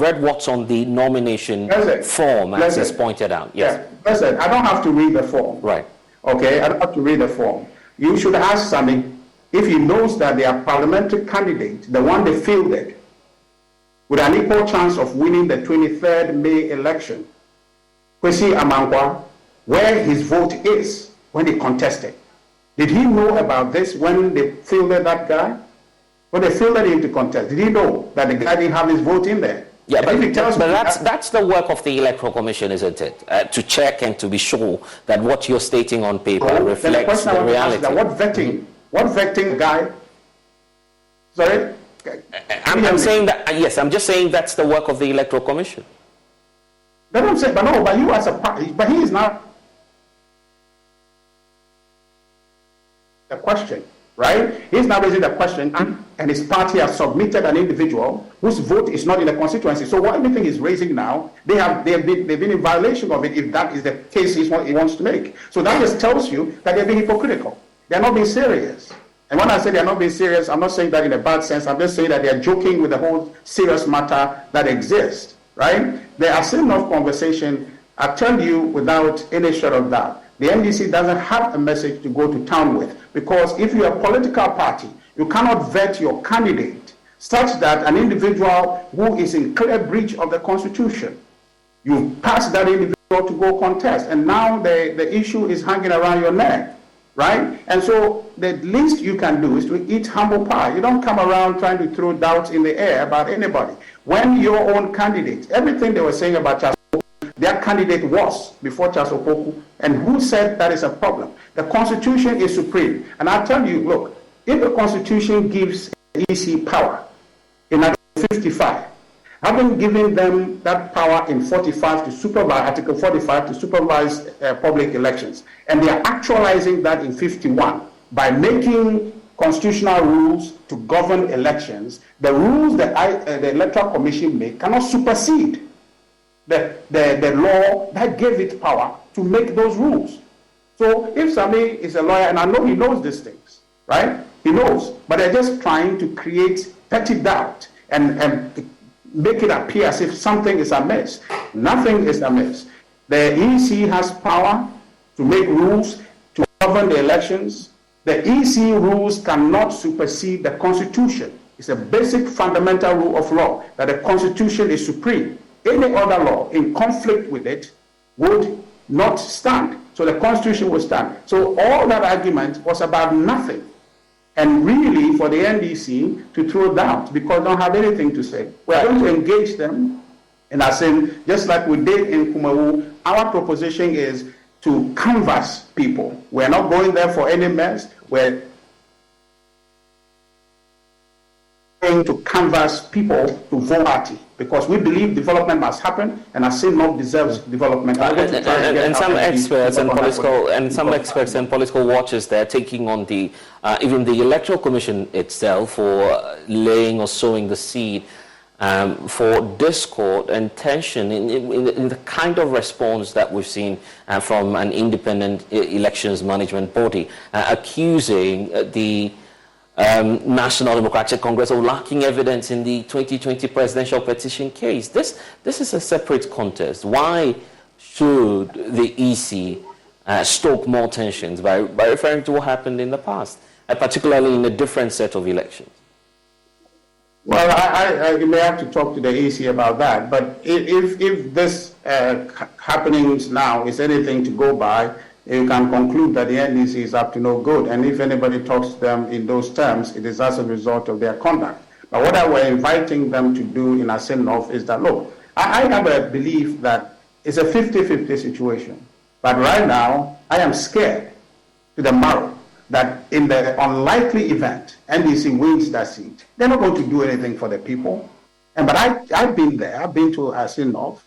read what's on the nomination form, as is pointed out. Yes. Yeah. Listen, I don't have to read the form. Right. Okay, I don't have to read the form. You should ask Sammy if he knows that their parliamentary candidate, the one they fielded, with an equal chance of winning the 23rd May election, Kwesi Amankwa, where his vote is when he contested. Did he know about this when they fielded that guy? When they fielded him to contest, did he know that the guy didn't have his vote in there? Yeah, but that's the work of the Electoral Commission, isn't it? To check and to be sure that what you're stating on paper reflects the reality. What vetting guy? Sorry? I'm saying that, yes, I'm just saying that's the work of the Electoral Commission. That's what I'm saying, but you as a party, but he is not the question, right? He's now raising the question, and his party has submitted an individual whose vote is not in the constituency. So what everything he's raising now, they've been in violation of it if that is the case he wants to make. So that just tells you that they're being hypocritical. They're not being serious. And when I say they're not being serious, I'm not saying that in a bad sense. I'm just saying that they're joking with the whole serious matter that exists, right? The Asinov conversation, I tell you without any shadow of doubt, the NDC doesn't have a message to go to town with, because if you're a political party, you cannot vet your candidate such that an individual who is in clear breach of the Constitution, you pass that individual to go contest, and now the issue is hanging around your neck, right? And so the least you can do is to eat humble pie. You don't come around trying to throw doubts in the air about anybody. When your own candidate, everything they were saying about Charles Opoku, their candidate was before Charles Opoku, and who said that is a problem? The Constitution is supreme. And I tell you, look, if the Constitution gives the EC power in Article 55, having given them that power in 45 to supervise, Article 45 to supervise public elections, and they are actualizing that in 51 by making constitutional rules to govern elections, the rules that the Electoral Commission make cannot supersede the law that gave it power to make those rules. So if Sami is a lawyer, and I know he knows these things, right? He knows, but they're just trying to create petty doubt and make it appear as if something is amiss. Nothing is amiss. The EC has power to make rules to govern the elections. The EC rules cannot supersede the Constitution. It's a basic fundamental rule of law that the Constitution is supreme. Any other law in conflict with it would not stand. So the Constitution would stand. So all that argument was about nothing. And really for the NDC to throw doubt because they don't have anything to say. We are going to engage them. And I said, just like we did in Kumawu, our proposition is to canvass people. We're not going there for any mess. We're going to canvass people to vote party because we believe development must happen, and Asinov deserves development. And some experts and political watchers, they're taking on the even the Electoral Commission itself for laying or sowing the seed for discord and tension in the kind of response that we've seen from an independent elections management body, accusing the National Democratic Congress of lacking evidence in the 2020 presidential petition case. This is a separate contest. Why should the EC stoke more tensions by referring to what happened in the past, particularly in a different set of elections? Well, I may have to talk to the EC about that, but if this happenings now is anything to go by, you can conclude that the NDC is up to no good. And if anybody talks to them in those terms, it is as a result of their conduct. But what I were inviting them to do in Asinov is that, look, I have a belief that it's a 50-50 situation. But right now, I am scared to the marrow that in the unlikely event NDC wins that seat, they're not going to do anything for the people. But I've been there. I've been to Asinov.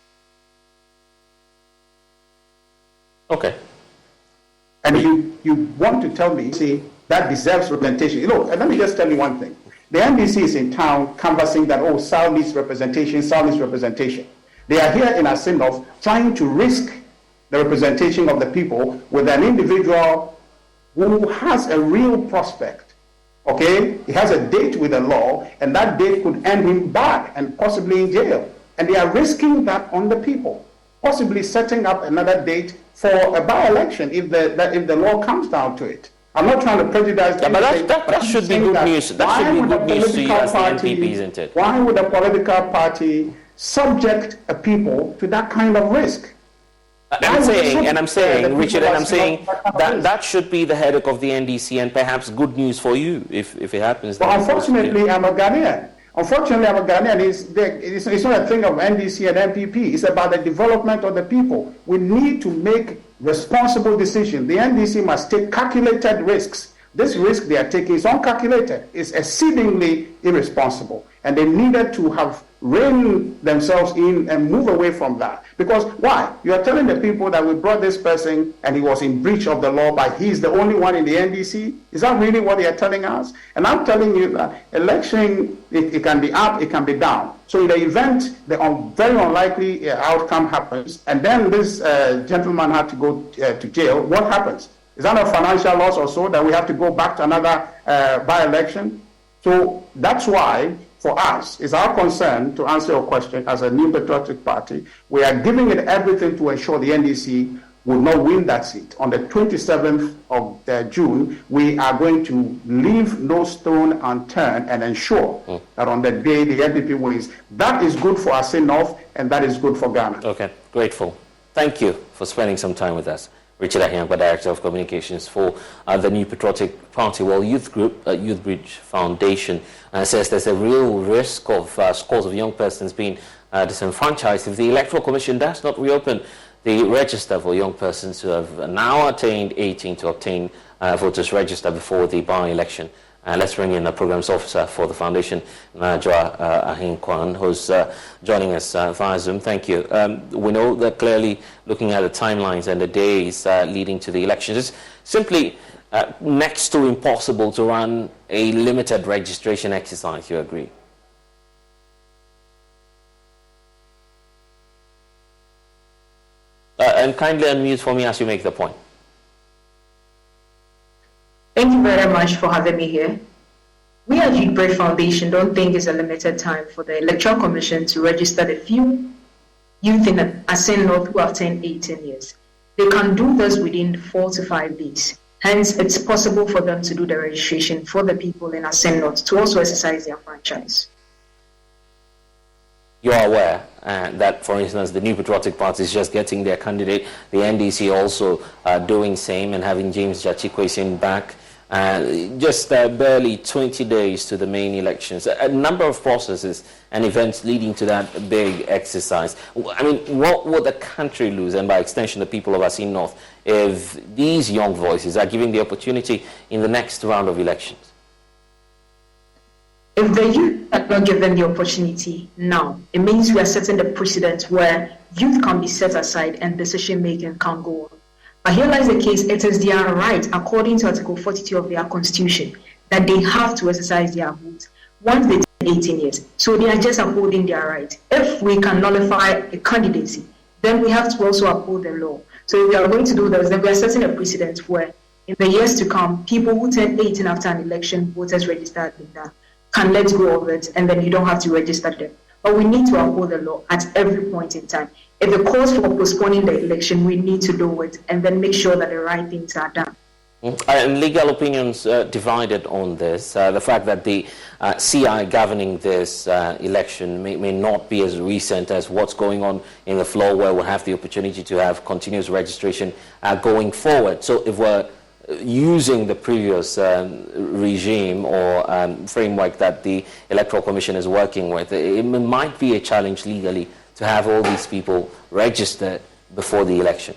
Okay. And you want to tell me, see, that deserves representation. Look, and let me just tell you one thing. The NDC is in town canvassing that, oh, South needs representation, South needs representation. They are here in Asinov trying to risk the representation of the people with an individual who has a real prospect, okay? He has a date with the law, and that date could end him back and possibly in jail. And they are risking that on the people, possibly setting up another date for a by-election if the law comes down to it. I'm not trying to prejudice but that should be good news. That should be good news to you as the NPP, isn't it? Why would a political party subject a people to that kind of risk? I'm saying, Richard, that should be the headache of the NDC, and perhaps good news for you if it happens. Well, unfortunately, I'm a Ghanaian. It's not a thing of NDC and MPP. It's about the development of the people. We need to make responsible decisions. The NDC must take calculated risks. This risk they are taking is uncalculated. It's exceedingly irresponsible. And they needed to have reined themselves in and move away from that. Because why? You are telling the people that we brought this person and he was in breach of the law, but he's the only one in the NDC? Is that really what they are telling us? And I'm telling you that election, it can be up, it can be down. So in the event the very unlikely outcome happens, and then this gentleman had to go to jail, what happens? Is that a financial loss or so that we have to go back to another by-election? So that's why, for us, it's our concern, to answer your question, as a New Patriotic Party, we are giving it everything to ensure the NDC will not win that seat. On the 27th of June, we are going to leave no stone unturned and ensure that on the day the NDP wins. That is good for Asin North, and that is good for Ghana. Okay, grateful. Thank you for spending some time with us. Richard Ahiangba, Director of Communications for the New Patriotic Party. Well, Youth Group, Youth Bridge Foundation, says there's a real risk of scores of young persons being disenfranchised if the Electoral Commission does not reopen the register for young persons who have now attained 18 to obtain voters register before the by-election. Let's bring in the Programs Officer for the Foundation, Najwa Ahinkwan, who's joining us via Zoom. Thank you. We know that clearly, looking at the timelines and the days leading to the elections, it's simply next to impossible to run a limited registration exercise. You agree? And kindly unmute for me as you make the point. Thank you very much for having me here. We at Youth Bridge Foundation don't think it's a limited time for the Electoral Commission to register the few youth in Asin North who have turned 18 years. They can do this within 4 to 5 days. Hence, it's possible for them to do the registration for the people in Asin North to also exercise their franchise. You are aware that, for instance, the New Patriotic Party is just getting their candidate, the NDC also doing same and having James Jachikwesin back. Just barely 20 days to the main elections. A number of processes and events leading to that big exercise. I mean, what would the country lose, and by extension the people of Asin North, if these young voices are given the opportunity in the next round of elections? If the youth are not given the opportunity now, it means we are setting the precedent where youth can be set aside and decision-making can go on. But here lies the case, it is their right, according to Article 42 of their Constitution, that they have to exercise their vote once they turn 18 years. So they are just upholding their right. If we can nullify a candidacy, then we have to also uphold the law. So if we are going to do this, then we are setting a precedent where in the years to come, people who turn 18 after an election, voters registered in that, can let go of it, and then you don't have to register them. But we need to uphold the law at every point in time. If the calls for postponing the election, we need to do it and then make sure that the right things are done. And legal opinions divided on this. The fact that the CI governing this election may not be as recent as what's going on in the floor, where we'll have the opportunity to have continuous registration going forward. So if we're using the previous regime or framework that the Electoral Commission is working with, it might be a challenge legally to have all these people registered before the election.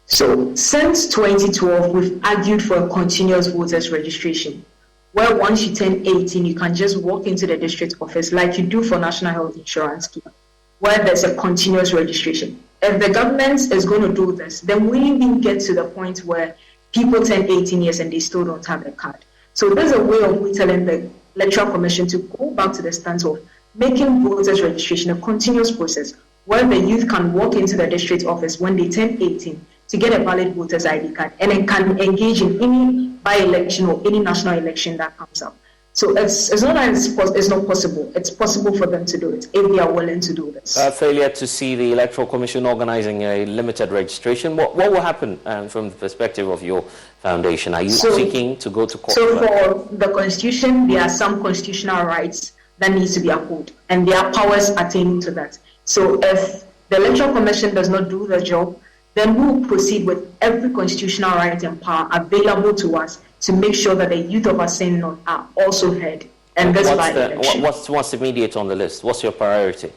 So since 2012, we've argued for a continuous voters registration, where once you turn 18, you can just walk into the district office like you do for National Health Insurance Scheme, where there's a continuous registration. If the government is going to do this, then we even get to the point where people turn 18 years and they still don't have a card. So there's a way of telling the Electoral Commission to go back to the stance of making voters registration a continuous process, where the youth can walk into the district office when they turn 18 to get a valid voter's ID card, and it can engage in any by-election or any national election that comes up. So it's not that it's not possible. It's possible for them to do it if they are willing to do this. Failure to see the Electoral Commission organizing a limited registration. What will happen from the perspective of your foundation? Are you seeking to go to court? So for the Constitution, there are some constitutional rights that needs to be upheld, and there are powers attaining to that. So if the Electoral Commission does not do the job, then we will proceed with every constitutional right and power available to us to make sure that the youth of Assin North are also heard. And that's what's immediate on the list? What's your priority?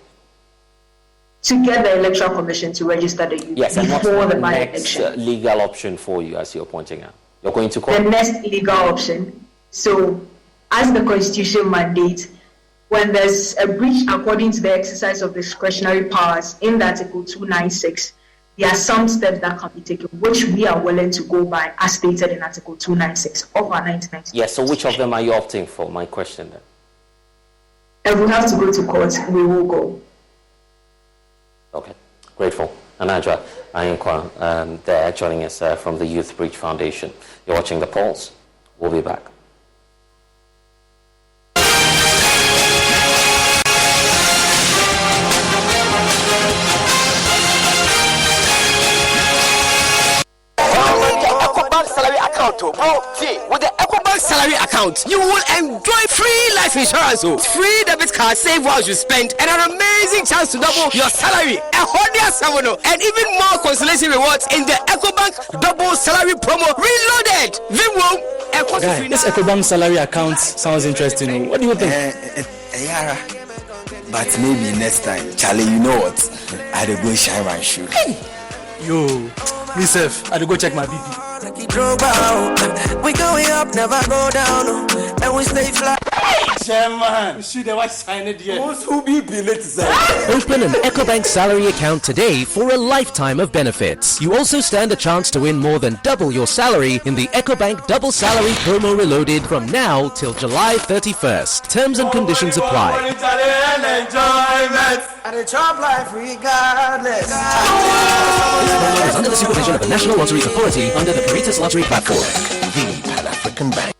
To get the Electoral Commission to register the youth before the by-election. Next legal option for you, as you're pointing out? You're going to call the next legal option. So, as the Constitution mandates, when there's a breach according to the exercise of discretionary powers in the Article 296, there are some steps that can be taken, which we are willing to go by, as stated in Article 296 of our 1990. Yes, so which of them are you opting for? My question then. If we have to go to court, we will go. Okay, grateful. Anajwa Ayinkwa, there joining us from the Youth Breach Foundation. You're watching The Pulse. We'll be back. With the EcoBank salary account, you will enjoy free life insurance, free debit card, save while you spend, and an amazing chance to double your salary, and even more consolation rewards in the EcoBank double salary promo reloaded. Guy, this EcoBank salary account sounds interesting. What do you think? But maybe next time, Charlie, you know what? I had to go shine my shoe. Yo, myself, I had to go check my BP. We going up, never go down, and we stay flat. Chairman, you see the white sign it here. Who be late? Open an EcoBank salary account today for a lifetime of benefits. You also stand a chance to win more than double your salary in the EcoBank Double Salary Promo Reloaded from now till July 31st. Terms and conditions apply. And the job life regardless. This promo is under the supervision of the National Lotteries Authority under the Veritas Lottery Platform. The Pan-African Bank.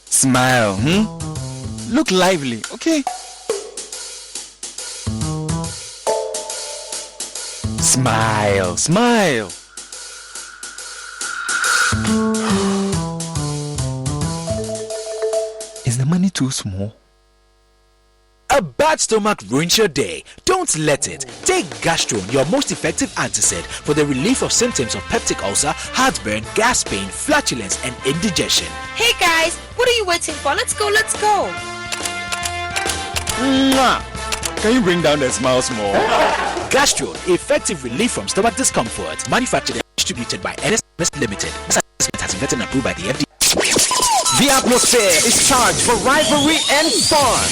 Smile, Look lively, okay? Smile, smile. Is the money too small? A bad stomach ruins your day. Don't let it. Take Gastron, your most effective antacid, for the relief of symptoms of peptic ulcer, heartburn, gas pain, flatulence, and indigestion. Hey guys, what are you waiting for? Let's go. Can you bring down the smiles more? Gastron, effective relief from stomach discomfort. Manufactured and distributed by NSMS Limited. This assessment has been vetted and approved by the FDA. The atmosphere is charged for rivalry and fun.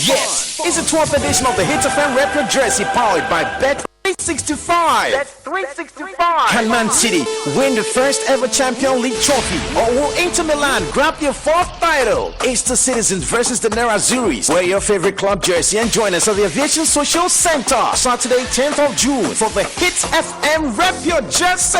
Yes, it's the 12th edition of the Hit FM Retro Jersey powered by Bet365. Can Man City win the first ever Champions League trophy, or will Inter Milan grab their fourth title? It's the Citizens versus the Nerazzurris. Wear your favorite club jersey and join us at the Aviation Social Center Saturday 10th of June for the Hit FM Rep Your Jersey.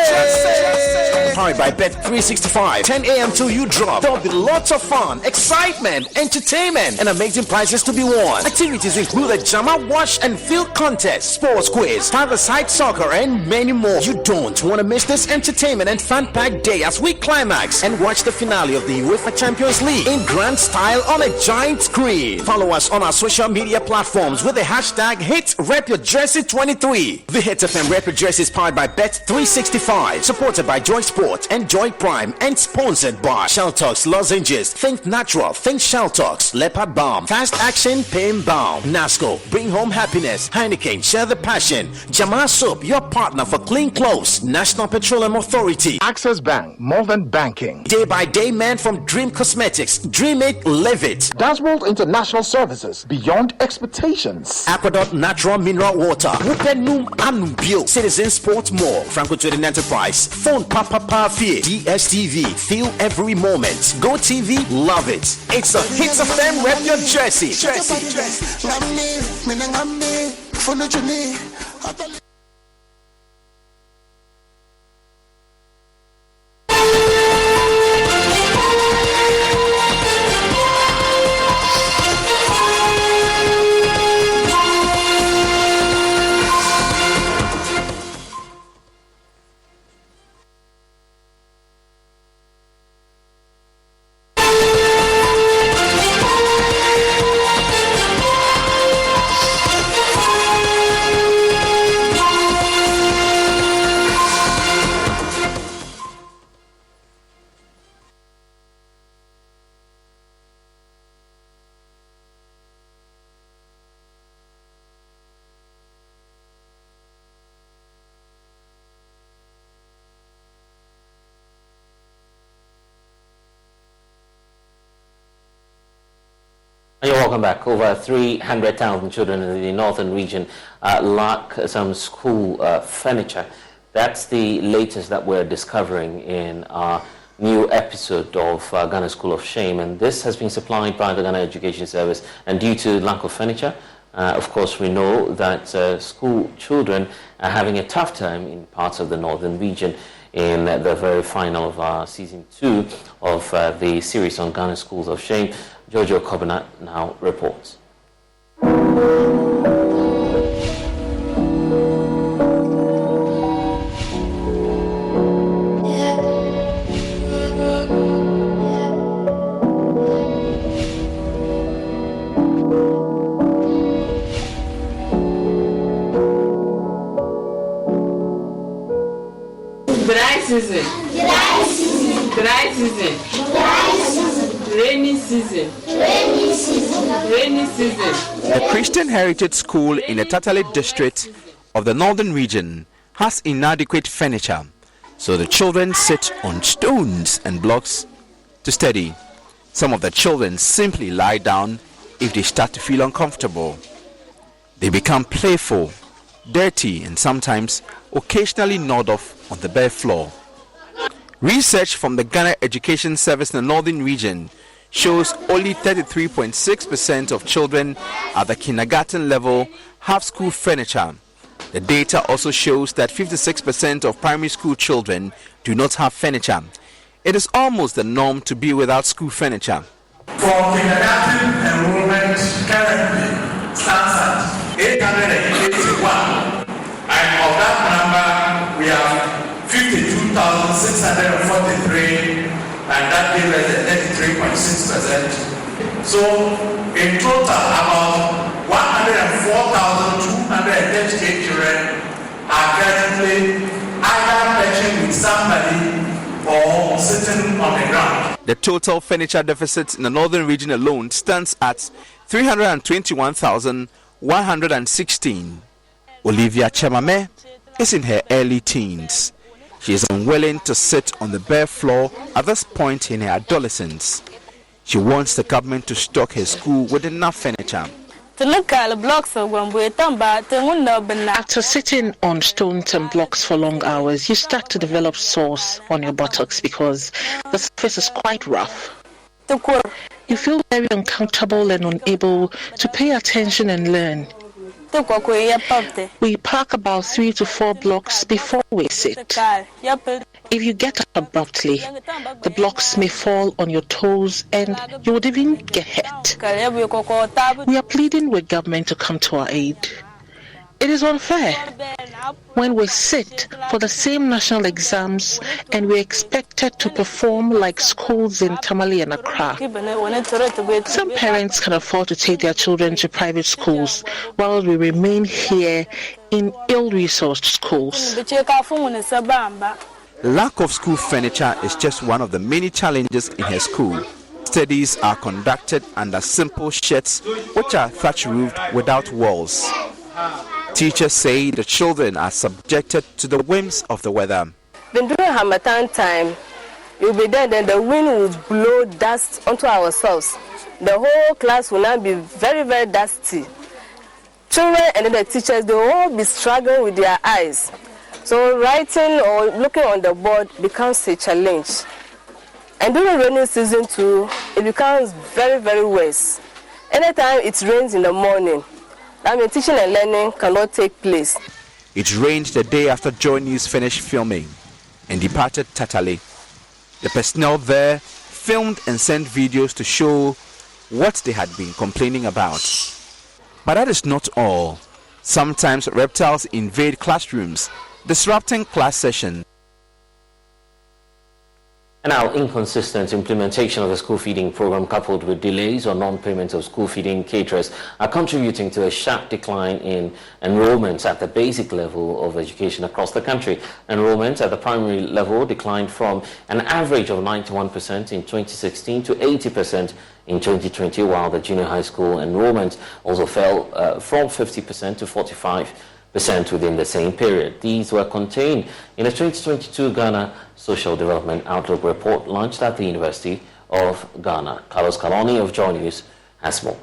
Powered by Bet365. 10 a.m. till you drop. There'll be lots of fun, excitement, entertainment, and amazing prizes to be won. Activities include a Jama Wash and Field contest, sports quiz, five-a-side soccer, and many more. You don't want to miss this entertainment and fun-packed day as we climax and watch the finale of the UEFA Champions League in grand style on a giant screen. Follow us on our social media platforms with the hashtag HitRepYourJersey23. The Hit FM Rep Your Jersey is powered by Bet365, supported by Joy Sport and Joy Prime, and sponsored by Shelltox Lozenges, Think Natural, Think Shelltox, Leopard Balm, Fast Action Pain Balm, Nasco, Bring Home Happiness, Heineken, Share the Passion, Jamal Soap, your partner for clean clothes, National Petroleum Authority, Access Bank, more than banking. Day by Day Man from Dream Cosmetics, Dream It, Live It. Dashboard International Services, beyond expectations. Aqueduct Natural Mineral Water, Wupenum Anubio, Citizen Sports Mall, Franco Trading Enterprise, Phone Papa Parfait, DSTV, feel every moment. Go TV, love it. It's a Hits of Fame Rep Your Jersey. You're welcome back. Over 300,000 children in the northern region lack some school furniture. That's the latest that we're discovering in our new episode of Ghana School of Shame. And this has been supplied by the Ghana Education Service. And due to lack of furniture, of course, we know that school children are having a tough time in parts of the northern region. In the very final of season 2 of the series on Ghana Schools of Shame, Jojo Kobana now reports. Dry season. Dry season. Dry season. Dry season. Rainy season. Rainy season. Rainy season. The Christian Heritage School in the Tatale district of the northern region has inadequate furniture, so the children sit on stones and blocks to study. Some of the children simply lie down if they start to feel uncomfortable. They become playful, dirty, and sometimes occasionally nod off on the bare floor. Research from the Ghana Education Service in the northern region shows only 33.6% of children at the kindergarten level have school furniture. The data also shows that 56% of primary school children do not have furniture. It is almost the norm to be without school furniture. For kindergarten enrollment currently stands at 881, and of that number we have 52,643, and that gives us a 33.6%. So in total, about 104,238 children are currently either perching with somebody or sitting on the ground. The total furniture deficit in the northern region alone stands at 321,116. Olivia Chemame is in her early teens. She is unwilling to sit on the bare floor at this point in her adolescence. She wants the government to stock her school with enough furniture. After sitting on stones and blocks for long hours, you start to develop sores on your buttocks because the surface is quite rough. You feel very uncomfortable and unable to pay attention and learn. We park about 3 to 4 blocks before we sit. If you get up abruptly, the blocks may fall on your toes and you would even get hurt. We are pleading with government to come to our aid. It is unfair when we sit for the same national exams and we're expected to perform like schools in Tamale and Accra. Some parents can afford to take their children to private schools while we remain here in ill-resourced schools. Lack of school furniture is just one of the many challenges in her school. Studies are conducted under simple sheds which are thatch-roofed without walls. Teachers say the children are subjected to the whims of the weather. Then during Harmattan time, you'll be there, then the wind will blow dust onto ourselves. The whole class will now be very, very dusty. Children and then the teachers, they will all be struggling with their eyes. So writing or looking on the board becomes a challenge. And during rainy season too, it becomes very, very worse. Anytime it rains in the morning, that means teaching and learning cannot take place. It rained the day after Joy News finished filming and departed Tatale. The personnel there filmed and sent videos to show what they had been complaining about. But that is not all. Sometimes reptiles invade classrooms, disrupting class sessions. Now, inconsistent implementation of the school feeding program coupled with delays or non-payment of school feeding caterers are contributing to a sharp decline in enrollments at the basic level of education across the country. Enrollments at the primary level declined from an average of 91% in 2016 to 80% in 2020, while the junior high school enrollment also fell from 50% to 45% within the same period. These were contained in a 2022 Ghana Social Development Outlook report launched at the University of Ghana. Carlos Kaloni of Joy News has more.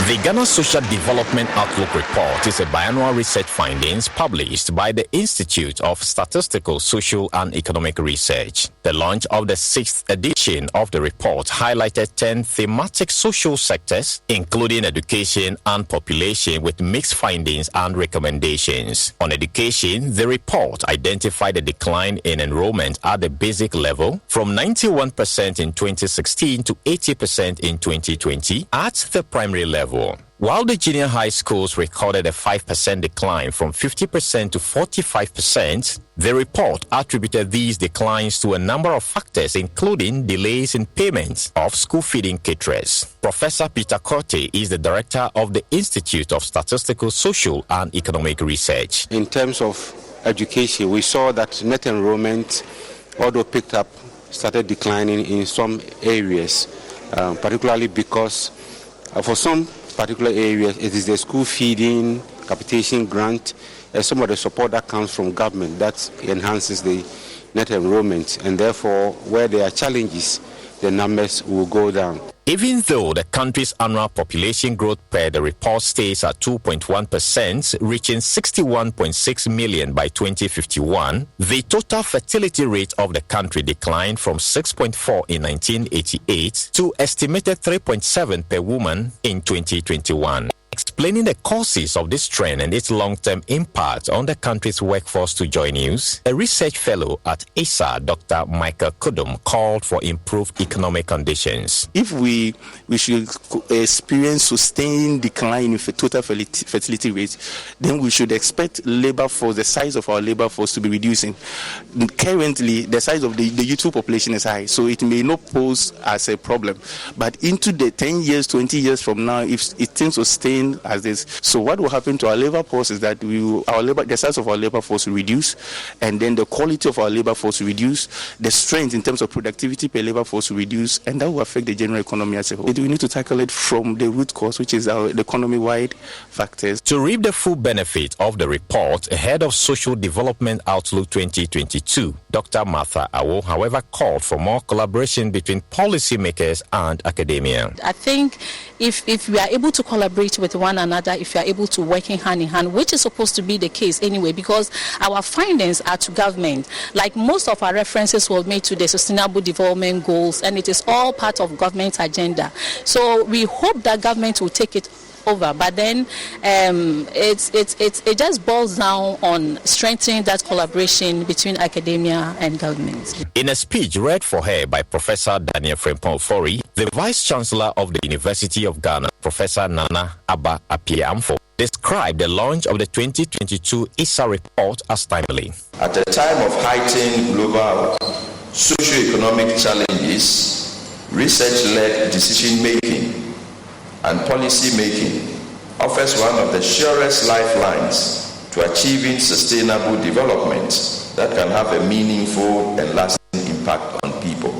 The Ghana Social Development Outlook Report is a biannual research findings published by the Institute of Statistical, Social and Economic Research. The launch of the 6th edition of the report highlighted 10 thematic social sectors, including education and population, with mixed findings and recommendations. On education, the report identified a decline in enrollment at the basic level from 91% in 2016 to 80% in 2020 at the primary level, while the junior high schools recorded a 5% decline from 50% to 45%. The report attributed these declines to a number of factors, including delays in payments of school feeding caterers. Professor Peter Korte is the director of the Institute of Statistical, Social and Economic Research. In terms of education, we saw that net enrollment, although picked up, started declining in some areas, particularly because for some particular areas, it is the school feeding, capitation grant, and some of the support that comes from government that enhances the net enrollment, and therefore, where there are challenges, the numbers will go down. Even though the country's annual population growth per the report stays at 2.1%, reaching 61.6 million by 2051, the total fertility rate of the country declined from 6.4 in 1988 to estimated 3.7 per woman in 2021. Explaining the causes of this trend and its long-term impact on the country's workforce to Joy News, a research fellow at ISA, Dr. Michael Kudum, called for improved economic conditions. If we should experience sustained decline in total fertility rate, then we should expect labor force, the size of our labor force, to be reducing. Currently, the size of the youthful population is high, so it may not pose as a problem. But into the 10 years, 20 years from now, if it tends to sustain as this, so what will happen to our labor force is that the size of our labor force will reduce, and then the quality of our labor force will reduce, the strength in terms of productivity per labor force will reduce, and that will affect the general economy as a whole. We need to tackle it from the root cause, which is the economy-wide factors. To reap the full benefit of the report, ahead of Social Development Outlook 2022, Dr. Martha Awo, however, called for more collaboration between policymakers and academia. I think if we are able to collaborate with one another, if we are able to work in hand, which is supposed to be the case anyway, because our findings are to government. Like most of our references were made to the Sustainable Development Goals, and it is all part of government's agenda. So we hope that government will take it over, but then it just boils down on strengthening that collaboration between academia and government. In a speech read for her by Professor Daniel Frempong Fori, the Vice Chancellor of the University of Ghana, Professor Nana Abba Appiah-Amfo, described the launch of the 2022 ISA report as timely. At a time of heightened global socio-economic challenges, research-led decision-making and policy-making offers one of the surest lifelines to achieving sustainable development that can have a meaningful and lasting impact on people.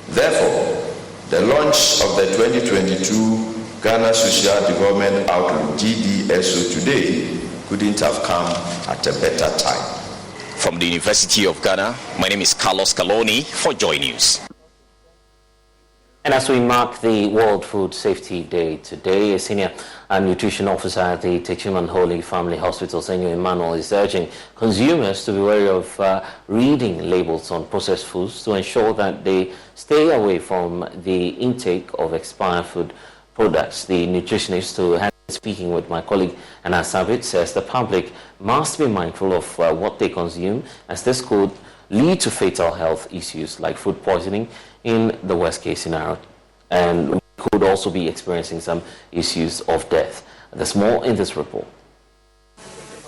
Therefore, the launch of the 2022 Ghana Social Development Outlook GDSO today couldn't have come at a better time. From the University of Ghana, my name is Carlos Caloni for Joy News. And as we mark the World Food Safety Day today, a senior nutrition officer at the Techiman Holy Family Hospital, Senor Emmanuel, is urging consumers to be wary of reading labels on processed foods to ensure that they stay away from the intake of expired food products. The nutritionist, who has been speaking with my colleague Anna Savit, says the public must be mindful of what they consume, as this could lead to fatal health issues like food poisoning in the worst case scenario, and we could also be experiencing some issues of death. There's more in this report.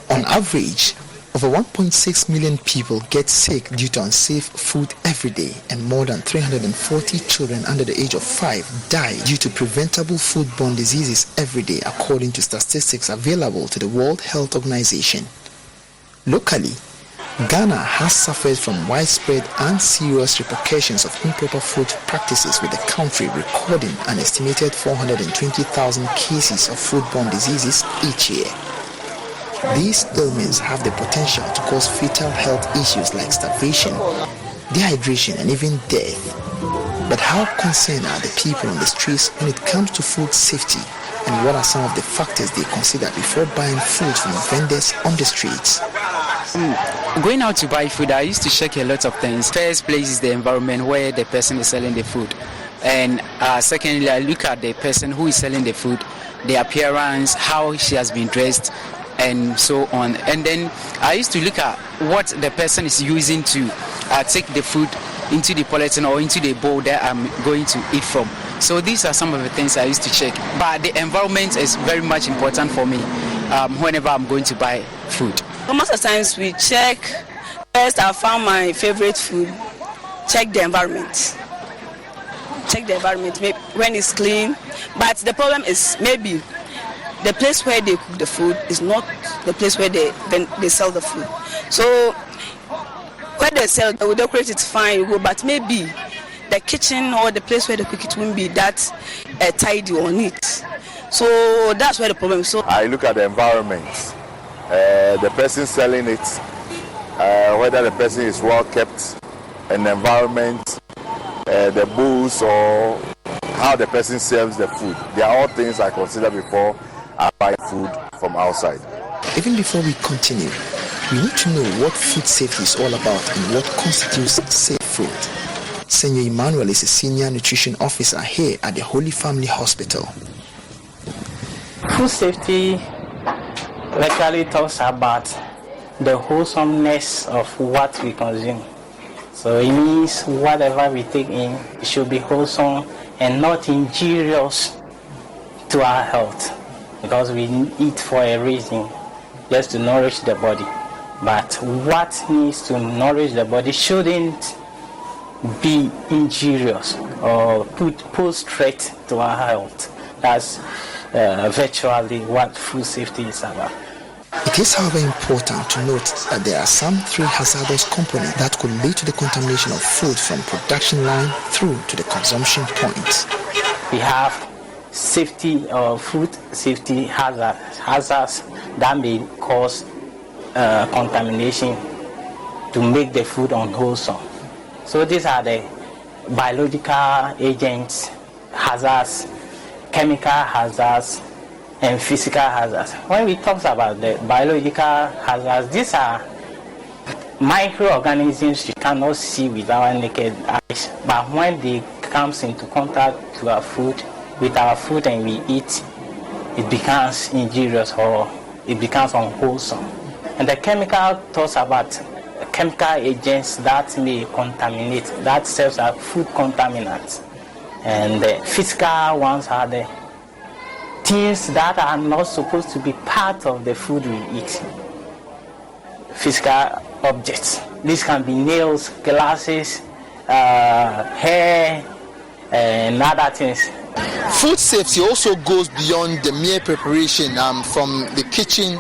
On average, over 1.6 million people get sick due to unsafe food every day, and more than 340 children under the age of 5 die due to preventable foodborne diseases every day, according to statistics available to the World Health Organization. Locally, Ghana has suffered from widespread and serious repercussions of improper food practices, with the country recording an estimated 420,000 cases of foodborne diseases each year. These ailments have the potential to cause fatal health issues like starvation, dehydration, and even death. But how concerned are the people on the streets when it comes to food safety? And what are some of the factors they consider before buying food from vendors on the streets? Going out to buy food, I used to check a lot of things. First place is the environment where the person is selling the food. And secondly, I look at the person who is selling the food, the appearance, how she has been dressed, and so on. And then I used to look at what the person is using to take the food into the polythene or into the bowl that I'm going to eat from. So these are some of the things I used to check. But the environment is very much important for me whenever I'm going to buy food. Most of the times we check, first I found my favorite food, check the environment. Check the environment when it's clean. But the problem is maybe the place where they cook the food is not the place where they sell the food. So where they sell, they will decorate it fine, but maybe the kitchen or the place where they cook it won't be that tidy or neat. So that's where the problem is. So I look at the environment, the person selling it, whether the person is well kept, an environment, the booths, or how the person serves the food. They are all things I consider before I buy food from outside. Even before we continue, we need to know what food safety is all about and what constitutes safe food. Senor Emmanuel is a senior nutrition officer here at the Holy Family Hospital. Food safety literally talks about the wholesomeness of what we consume. So it means whatever we take in, it should be wholesome and not injurious to our health, because we eat for a reason, just to nourish the body. But what needs to nourish the body shouldn't be injurious or pose threat to our health. That's virtually what food safety is about. It is, however, important to note that there are some 3 hazardous components that could lead to the contamination of food from production line through to the consumption point. We have safety or food safety hazards that may cause contamination to make the food unwholesome. So these are the biological agents, hazards, chemical hazards, and physical hazards. When we talk about the biological hazards, these are microorganisms you cannot see with our naked eyes, but when they comes into contact with our food and we eat, it becomes injurious or it becomes unwholesome. And the chemical talks about chemical agents that may contaminate, that serves as food contaminants. And the physical ones are the things that are not supposed to be part of the food we eat. Physical objects. These can be nails, glasses, hair, and other things. Food safety also goes beyond the mere preparation from the kitchen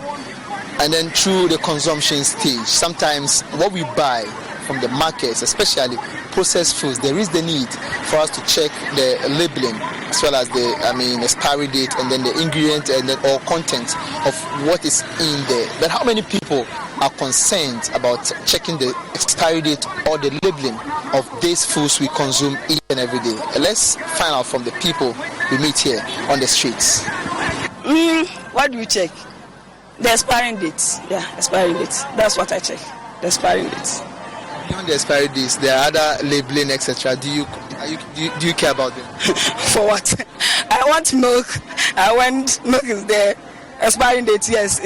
and then through the consumption stage. Sometimes what we buy from the markets, especially processed foods, there is the need for us to check the labeling as well as the expiry date and then the ingredient and then all content of what is in there. But how many people are concerned about checking the expiry date or the labeling of these foods we consume each and every day? Let's find out from the people we meet here on the streets. What do you check? The expiring dates. Yeah, expiring dates. That's what I check. The expiring dates. Beyond the expiry dates, there are other labeling, etc. Do you care about them? For what? I want milk. Milk is there. Expiring date, yes,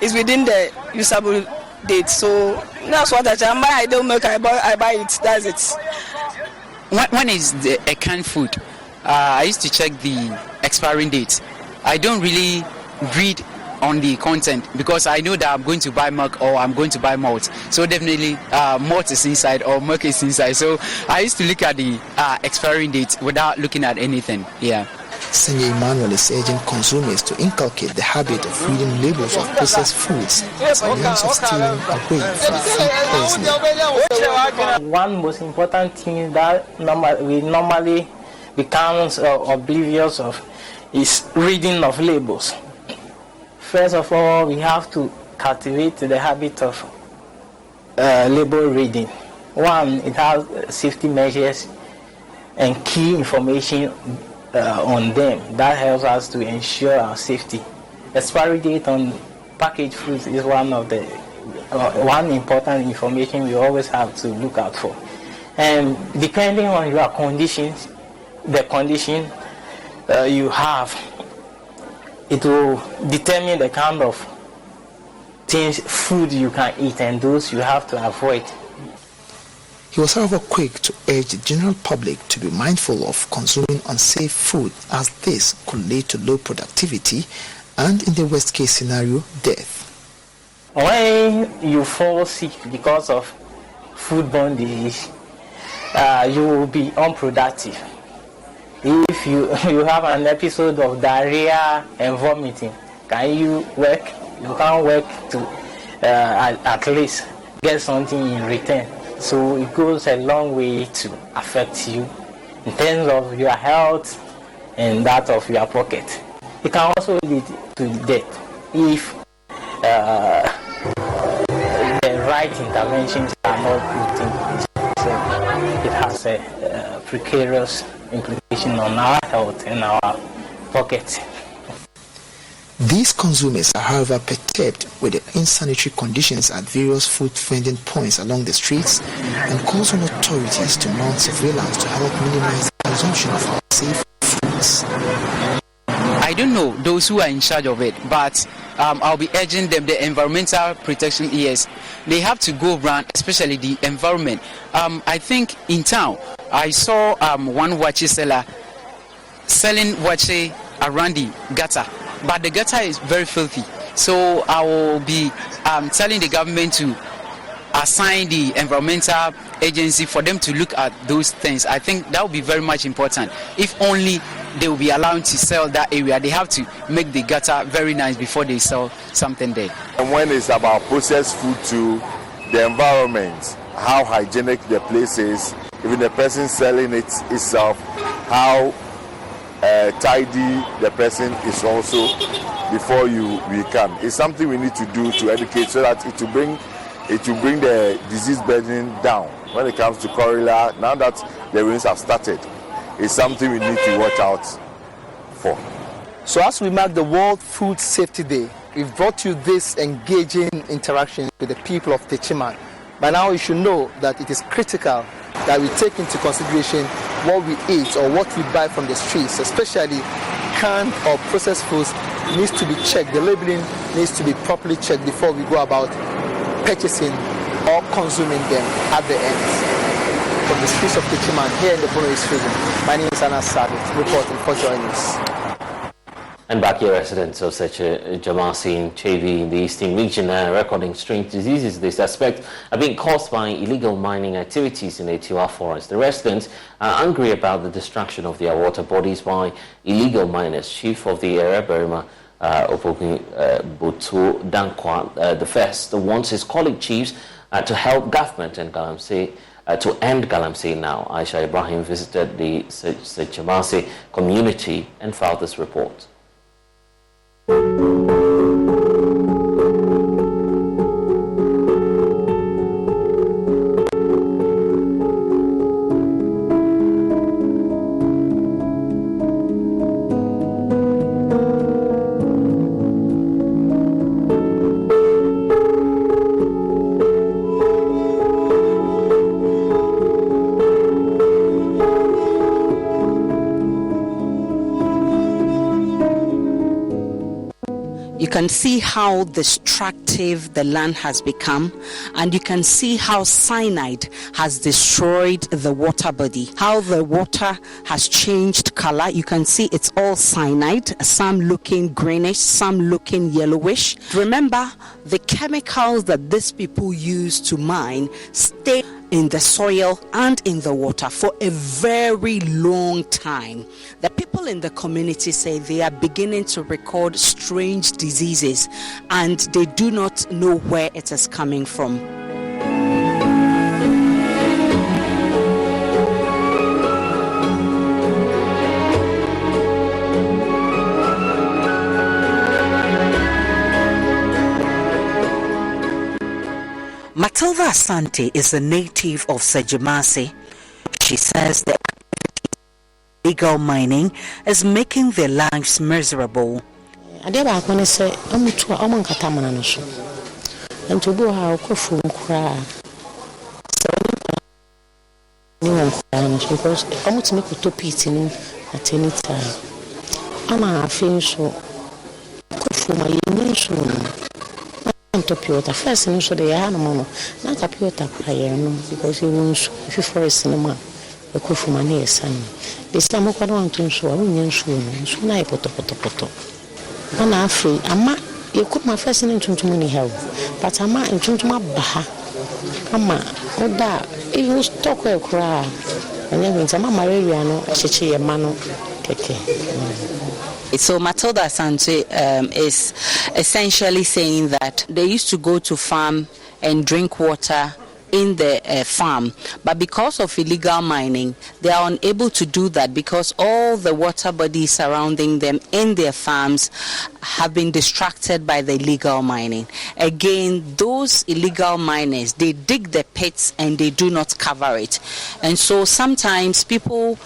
is within the usable date. So that's what I check. I don't milk. I buy it. That's it. When is a canned food? I used to check the expiring date. I don't really read on the content because I know that I'm going to buy milk or I'm going to buy malt. So definitely malt is inside or milk is inside. So I used to look at the expiring date without looking at anything. Yeah. Senor Emmanuel is urging consumers to inculcate the habit of reading labels of processed foods as a means of steering away from food poisoning. One most important thing that we normally become oblivious of is reading of labels. First of all, we have to cultivate the habit of label reading. One, it has safety measures and key information on them. That helps us to ensure our safety. Expiry date on packaged foods is one of the one important information we always have to look out for. And depending on your conditions, the condition you have, it will determine the kind of food you can eat and those you have to avoid. He was, however, quick to urge the general public to be mindful of consuming unsafe food, as this could lead to low productivity and, in the worst case scenario, death. When you fall sick because of foodborne disease, you will be unproductive. If you have an episode of diarrhea and vomiting, can you work? You can't work to at least get something in return. So it goes a long way to affect you in terms of your health and that of your pocket. It can also lead to death if the right interventions are not put in place. So it has a precarious implication on our health and our pocket. These consumers are, however, perturbed with the unsanitary conditions at various food vending points along the streets and calls on authorities to mount surveillance to help minimize the consumption of unsafe foods. I don't know those who are in charge of it, but I'll be urging them, the environmental protection ES, they have to go around, especially the environment. I think in town, I saw one wache seller selling wache around the gutter, but the gutter is very filthy. So I will be telling the government to assign the environmental agency for them to look at those things. I think that would be very much important. If only they will be allowed to sell that area, they have to make the gutter very nice before they sell something there. And when it's about processed food to the environment, how hygienic the place is, even the person selling it itself, how tidy the person is also before we come. It's something we need to do to educate so that it will bring the disease burden down. When it comes to cholera, now that the rains have started, it's something we need to watch out for. So as we mark the World Food Safety Day, we've brought you this engaging interaction with the people of Techiman. By now you should know that it is critical that we take into consideration what we eat or what we buy from the streets, especially canned or processed foods, needs to be checked. The labeling needs to be properly checked before we go about purchasing or consuming them at the end. From the streets of Techiman here in the Bono East region, my name is Anna Savit, reporting for Joy News. And back here, residents of such Jamasi in Chevi in the eastern region are recording strange diseases they suspect are being caused by illegal mining activities in the Tiwa forest. The residents are angry about the destruction of their water bodies by illegal miners. Chief of the area, Berima Opoku Butu Dankwa the first, wants his colleague chiefs to help government and Galamsey to end Galamsey now. Aisha Ibrahim visited the Jamasi community and filed this report. You can see how destructive the land has become, and you can see how cyanide has destroyed the water body, how the water has changed color. You can see it's all cyanide, some looking greenish, some looking yellowish. Remember, the chemicals that these people use to mine stay in the soil and in the water for a very long time. The people in the community say they are beginning to record strange diseases and they do not know where it is coming from. Matilda Asante is a native of Sejamase. She says the activities illegal mining is making their lives miserable. Because almost make to pit at any time. I feel so for my nation. Water first, and so they are no not a pure because you know if you for a cinema, a cook for my near son. The summer I want to show a woman soon, soon I put. And I'm free. You cook my first into many help, but I'm not into my baha. Ama, oda, if you talk a cry, and then some Mariano, a mano, keke. So Matilda Sante is essentially saying that they used to go to farm and drink water in the farm, but because of illegal mining, they are unable to do that because all the water bodies surrounding them in their farms have been distracted by the illegal mining. Again, those illegal miners, they dig the pits and they do not cover it. And so sometimes people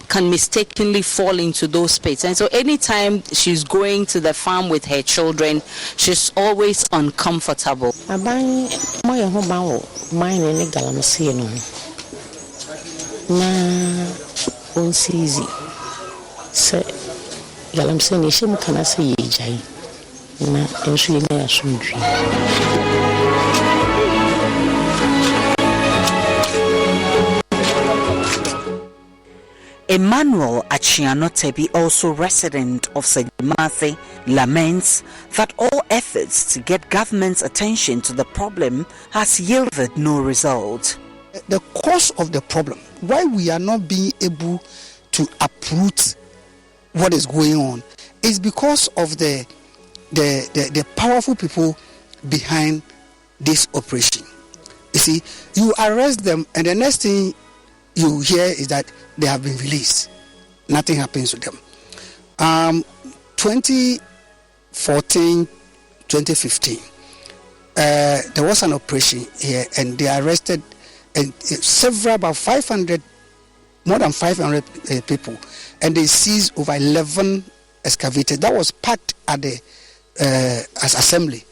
can mistakenly fall into those pits. And so anytime she's going to the farm with her children, she's always uncomfortable. Mine in the Galamasi na easy. Say Galamseni shim kana say jai na ensu na asundri. Emmanuel Achianotebi, also resident of Sejimathe, laments that all efforts to get government's attention to the problem has yielded no result. The cause of the problem, why we are not being able to uproot what is going on, is because of the powerful people behind this operation. You see, you arrest them and the next thing you hear is that they have been released. Nothing happens to them. 2014, 2015, there was an operation here and they arrested about 500, more than 500 people, and they seized over 11 excavators. That was packed at the as assembly.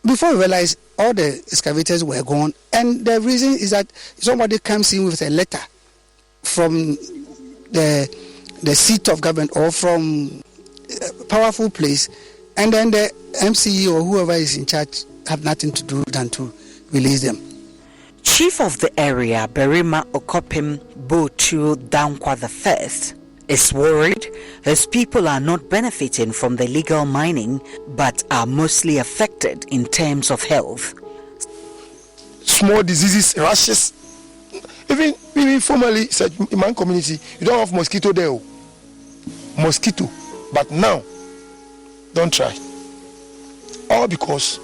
Before we realized all the excavators were gone, and the reason is that somebody comes in with a letter from the seat of government or from a powerful place, and then the MCE or whoever is in charge have nothing to do than to release them. Chief of the area, Berima Okopim Botu Dankwa I, is worried his people are not benefiting from the legal mining but are mostly affected in terms of health. Small diseases, rashes. Even formerly in my community, you don't have mosquito there. Mosquito. But now, don't try. All because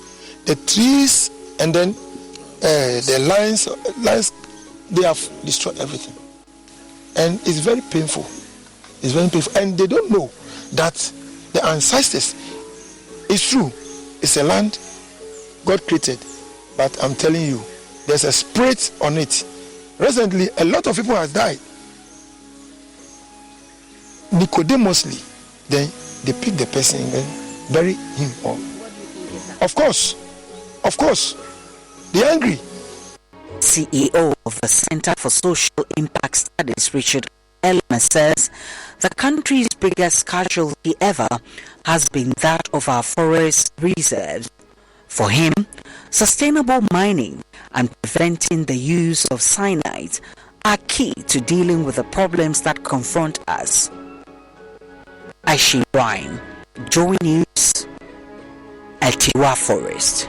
the trees and then the lines, they have destroyed everything. And it's very painful. It's very painful. And they don't know that the ancestors, it's true, it's a land God created. But I'm telling you, there's a spirit on it. Recently, a lot of people have died. Nicodemously, then they pick the person and bury him up. Of course, they're angry. CEO of the Center for Social Impact Studies, Richard Elmer, says the country's biggest casualty ever has been that of our forest reserves. For him, sustainable mining and preventing the use of cyanide are key to dealing with the problems that confront us. Aishi Bryan, Joy News, Etiwa Forest.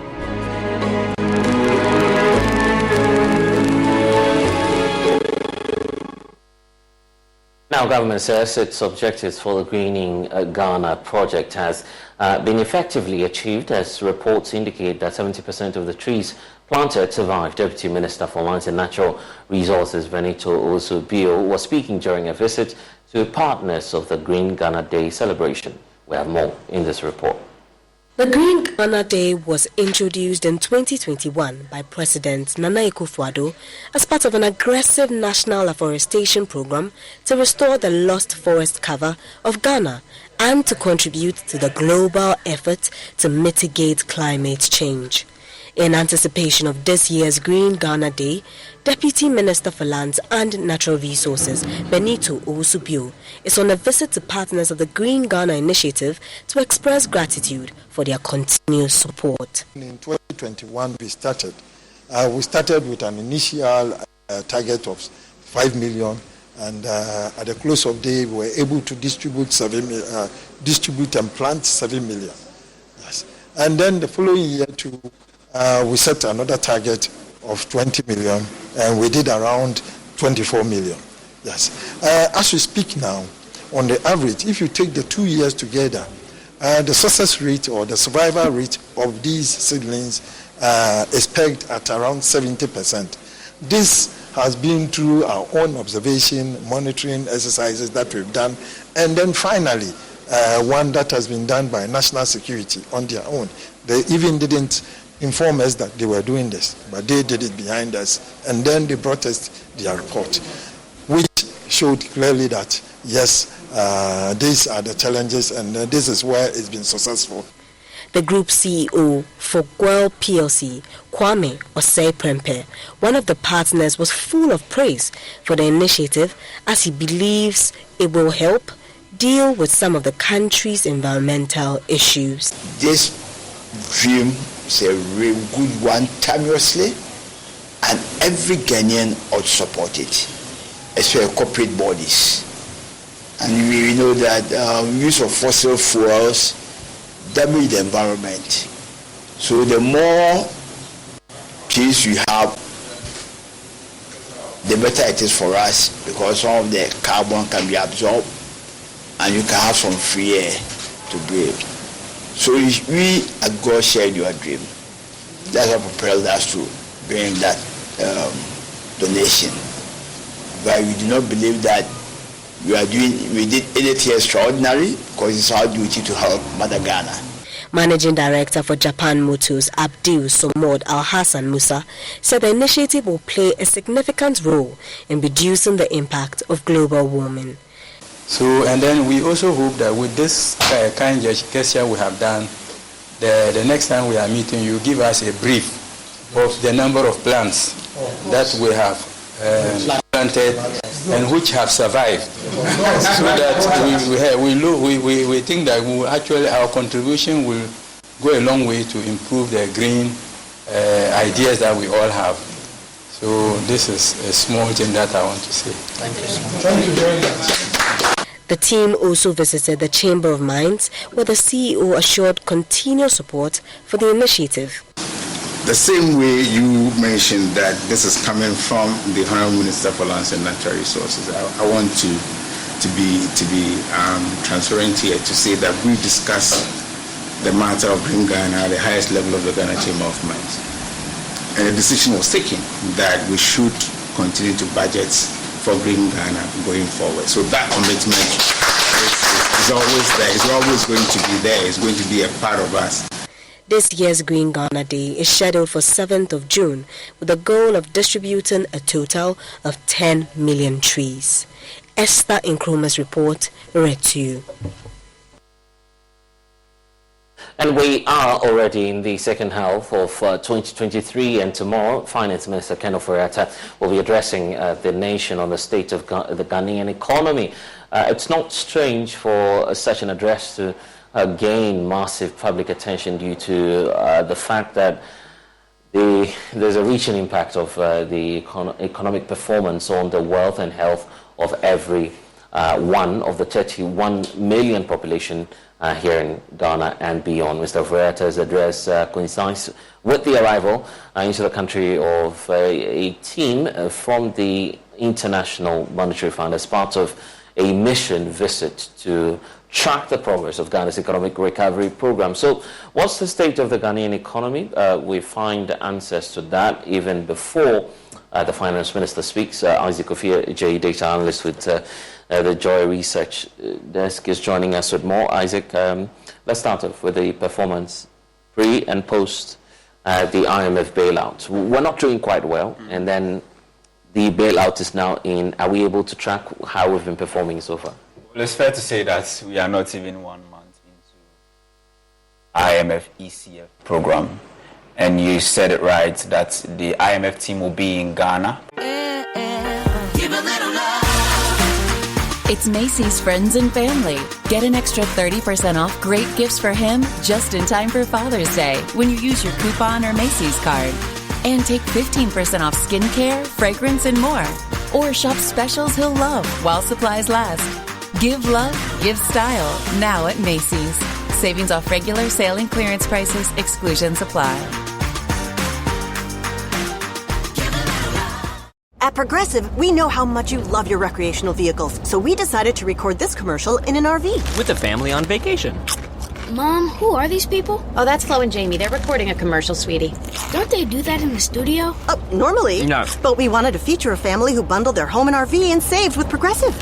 Now, government says its objectives for the Greening Ghana project has been effectively achieved, as reports indicate that 70% of the trees planted survived. Deputy Minister for Mines and Natural Resources Benito Ozubio was speaking during a visit to partners of the Green Ghana Day celebration. We have more in this report. The Green Ghana Day was introduced in 2021 by President Nana Akufo-Addo as part of an aggressive national afforestation program to restore the lost forest cover of Ghana and to contribute to the global effort to mitigate climate change. In anticipation of this year's Green Ghana Day, Deputy Minister for Lands and Natural Resources, Benito Owusu-Bio, is on a visit to partners of the Green Ghana Initiative to express gratitude for their continued support. In 2021, we started with an initial target of 5 million, and at the close of the day, we were able to distribute and plant 7 million. Yes. And then the following year, we set another target of 20 million, and we did around 24 million. Yes. As we speak now, on the average, if you take the 2 years together, the success rate or the survival rate of these seedlings is pegged at around 70%. This has been through our own observation, monitoring exercises that we've done, and then finally, one that has been done by national security on their own. They even didn't inform us that they were doing this, but they did it behind us, and then they brought us their report, which showed clearly that yes, these are the challenges, and this is where it's been successful. The group CEO for Gwel PLC, Kwame Osei-Prempeh, one of the partners, was full of praise for the initiative as he believes it will help deal with some of the country's environmental issues. This dream is a really good one timelessly, and every Ghanaian ought to support it, especially corporate bodies. And we know that use of fossil fuels damage the environment. So the more trees we have, the better it is for us, because some of the carbon can be absorbed and you can have some free air to breathe. So we at God shared your dream. That's what propelled us to bring that donation. But we do not believe that we did anything extraordinary, because it's our duty to help Mother Ghana. Managing Director for Japan Motors, Abdul Somod Al-Hassan Musa, said the initiative will play a significant role in reducing the impact of global warming. So, and then we also hope that with this kind gesture we have done, the next time we are meeting, you give us a brief of the number of plants that we have planted and which have survived, so that we think that actually our contribution will go a long way to improve the green ideas that we all have. So this is a small thing that I want to say. Thank you so much. Thank you very much. The team also visited the Chamber of Mines, where the CEO assured continued support for the initiative. The same way you mentioned that this is coming from the Honourable Minister for Lands and Natural Resources, I want to be transparent here to say that we discussed the matter of Green Ghana at the highest level of the Ghana Chamber of Mines. And a decision was taken that we should continue to budget for Green Ghana going forward. So that commitment is always there. It's always going to be there. It's going to be a part of us. This year's Green Ghana Day is scheduled for 7th of June with the goal of distributing a total of 10 million trees. Esther Nkrumah's report read to you. And we are already in the second half of 2023, and tomorrow Finance Minister Ken Ofori-Atta will be addressing the nation on the state of the Ghanaian economy. It's not strange for such an address to gain massive public attention due to the fact that there's a reaching impact of the economic performance on the wealth and health of every one of the 31 million population here in Ghana and beyond. Mr. Ofori-Atta's address coincides with the arrival into the country of a team from the International Monetary Fund as part of a mission visit to track the progress of Ghana's economic recovery program. So what's the state of the Ghanaian economy? We find answers to that even before the finance minister speaks. Isaac Ofia, J, data analyst with the Joy Research Desk, is joining us with more. Isaac, let's start off with the performance pre and post the IMF bailout. We're not doing quite well, and then the bailout is now in. Are we able to track how we've been performing so far? Well, it's fair to say that we are not even 1 month into IMF ECF program. And you said it right, that the IMF team will be in Ghana. It's Macy's Friends and Family. Get an extra 30% off great gifts for him just in time for Father's Day when you use your coupon or Macy's card. And take 15% off skincare, fragrance, and more. Or shop specials he'll love while supplies last. Give love, give style, now at Macy's. Savings off regular sale and clearance prices, exclusions apply. At Progressive, we know how much you love your recreational vehicles, so we decided to record this commercial in an RV. With a family on vacation. Mom, who are these people? Oh, that's Flo and Jamie. They're recording a commercial, sweetie. Don't they do that in the studio? Normally. No. But we wanted to feature a family who bundled their home and RV and saved with Progressive.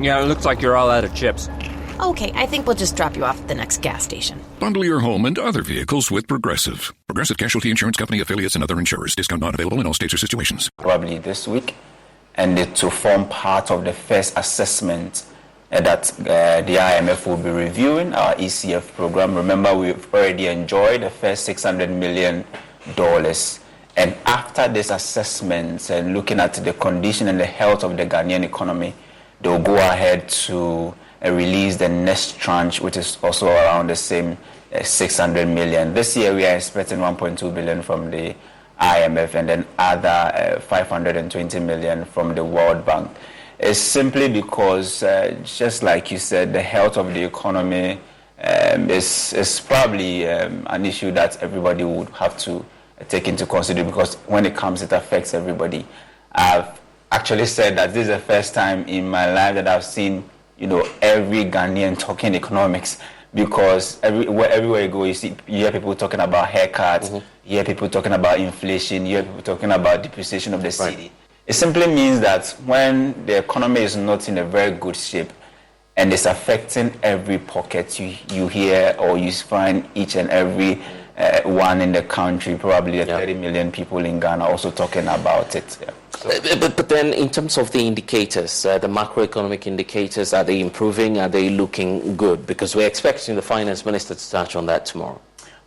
Yeah, it looks like you're all out of chips. Okay, I think we'll just drop you off at the next gas station. Bundle your home and other vehicles with Progressive. Progressive Casualty Insurance Company, affiliates, and other insurers. Discount not available in all states or situations. Probably this week, and to form part of the first assessment that the IMF will be reviewing our ECF program. Remember, we've already enjoyed the first $600 million. And after this assessment and looking at the condition and the health of the Ghanaian economy, they'll go ahead to release the next tranche, which is also around the same 600 million. This year we are expecting 1.2 billion from the IMF and then other 520 million from the World Bank. It's simply because, just like you said, the health of the economy is probably an issue that everybody would have to take into consideration, because when it comes, it affects everybody. I've actually said that this is the first time in my life that I've seen every Ghanaian talking economics, because everywhere you go, you hear people talking about haircuts, you hear people talking about inflation, you hear people talking about depreciation of the cedi. Right. It simply means that when the economy is not in a very good shape and it's affecting every pocket, you hear or you find each and every one in the country, probably 30 million people in Ghana also talking about it. Yeah. But then in terms of the indicators, the macroeconomic indicators, are they improving? Are they looking good? Because we're expecting the finance minister to touch on that tomorrow.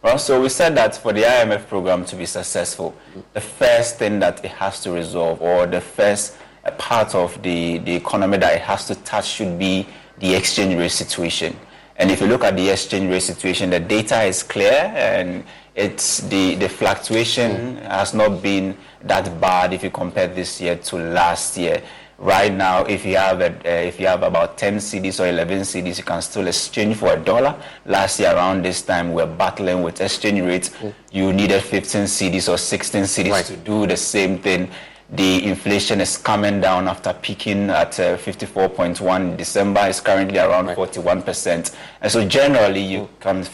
Well, so we said that for the IMF program to be successful, the first thing that it has to resolve, or the first part of the economy that it has to touch, should be the exchange rate situation. And if you look at the exchange rate situation, the data is clear, and it's the fluctuation has not been that bad if you compare this year to last year. Right now, if you have about 10 cedis or 11 cedis, you can still exchange for $1. Last year around this time, we were battling with exchange rates. You needed 15 cedis or 16 cedis to do the same thing. The inflation is coming down after peaking at 54.1 in December. It's currently around 41%. And so generally, you can,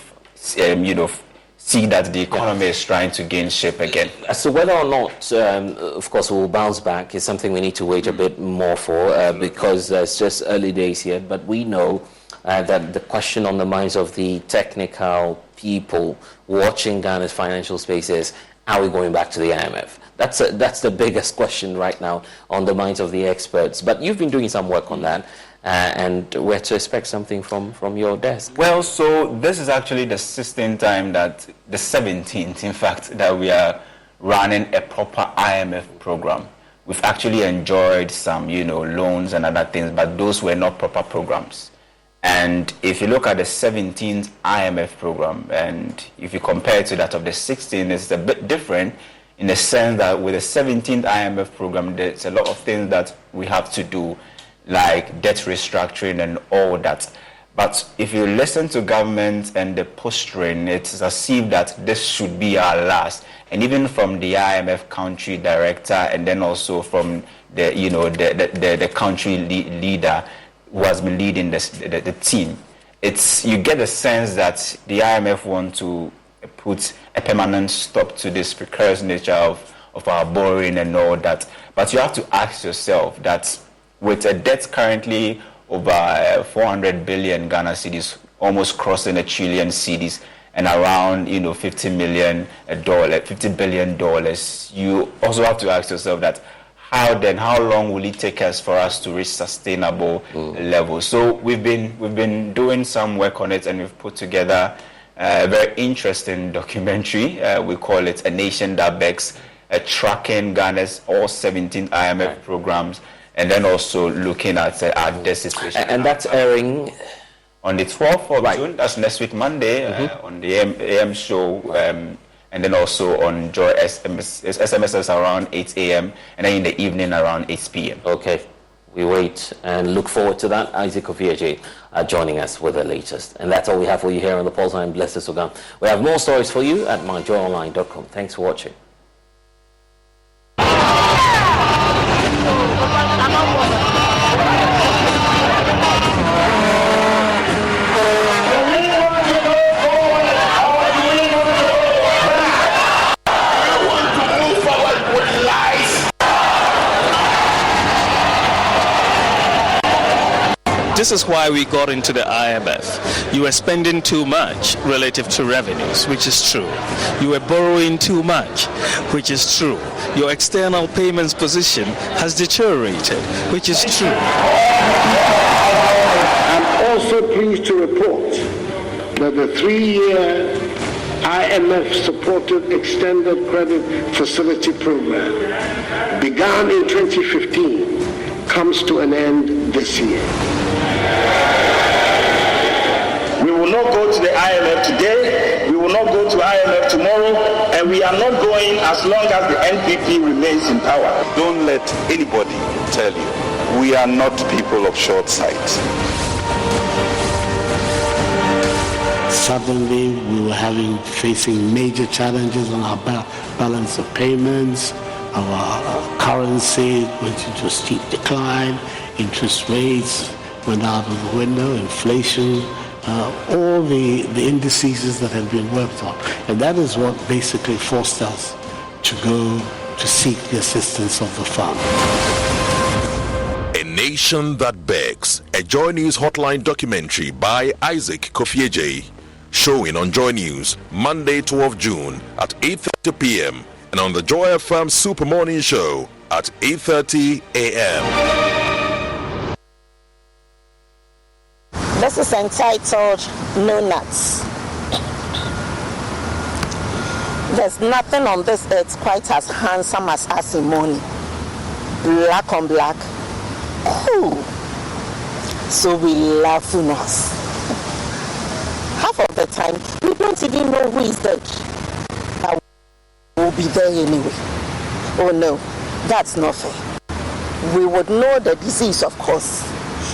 see that the economy is trying to gain shape again. So whether or not, of course, we'll bounce back is something we need to wait a bit more for, because it's just early days here. But we know that the question on the minds of the technical people watching Ghana's financial space is, are we going back to the IMF? That's the biggest question right now on the minds of the experts. But you've been doing some work on that. And we're to expect something from your desk. Well, so this is actually the 16th time the 17th, in fact, that we are running a proper IMF program. We've actually enjoyed some, loans and other things, but those were not proper programs. And if you look at the 17th IMF program, and if you compare it to that of the 16th, it's a bit different in the sense that with the 17th IMF program, there's a lot of things that we have to do, like debt restructuring and all that. But if you listen to government and the posturing, it's as if that this should be our last. And even from the IMF country director, and then also from the country leader, who has been leading the team, you get the sense that the IMF want to put a permanent stop to this precarious nature of our borrowing and all that. But you have to ask yourself that with a debt currently over 400 billion Ghana cedis, almost crossing $1 trillion cedis, and around $50 billion, you also have to ask yourself that how long will it take us for us to reach sustainable levels? So we've been doing some work on it, and we've put together a very interesting documentary. We call it A Nation That Begs, tracking Ghana's all 17 IMF programs, and then also looking at our debt situation. And that's airing on the 12th of June. That's next week, Monday, on the AM show, and then also on Joy SMSs around 8 a.m. and then in the evening around 8 p.m. Okay, we wait and look forward to that. Isaac Ofieje joining us with the latest. And that's all we have for you here on the Pulse. I'm Blessed Sogam. We have more stories for you at myjoyonline.com. Thanks for watching. This is why we got into the IMF. You were spending too much relative to revenues, which is true. You were borrowing too much, which is true. Your external payments position has deteriorated, which is true. I'm also pleased to report that the 3-year IMF-supported extended credit facility program began in 2015 comes to an end this year. We will not go to the IMF today, we will not go to IMF tomorrow, and we are not going as long as the NPP remains in power. Don't let anybody tell you we are not people of short sight. Suddenly, we were facing major challenges on our balance of payments. Our currency went into a steep decline. Interest rates went out of the window. Inflation, all the indices that have been worked on. And that is what basically forced us to go to seek the assistance of the fund. A Nation That Begs, a Joy News hotline documentary by Isaac Ofieje, showing on Joy News Monday 12 June at 8:30 p.m. and on the Joy FM Super Morning Show at 8:30 a.m. This is entitled No Nuts. There's nothing on this earth quite as handsome as Asimony. Black on black. Cool. So we love funerals. Half of the time, we don't even know who is dead. But we'll be there anyway. Oh no, that's not fair. We would know the disease, of course.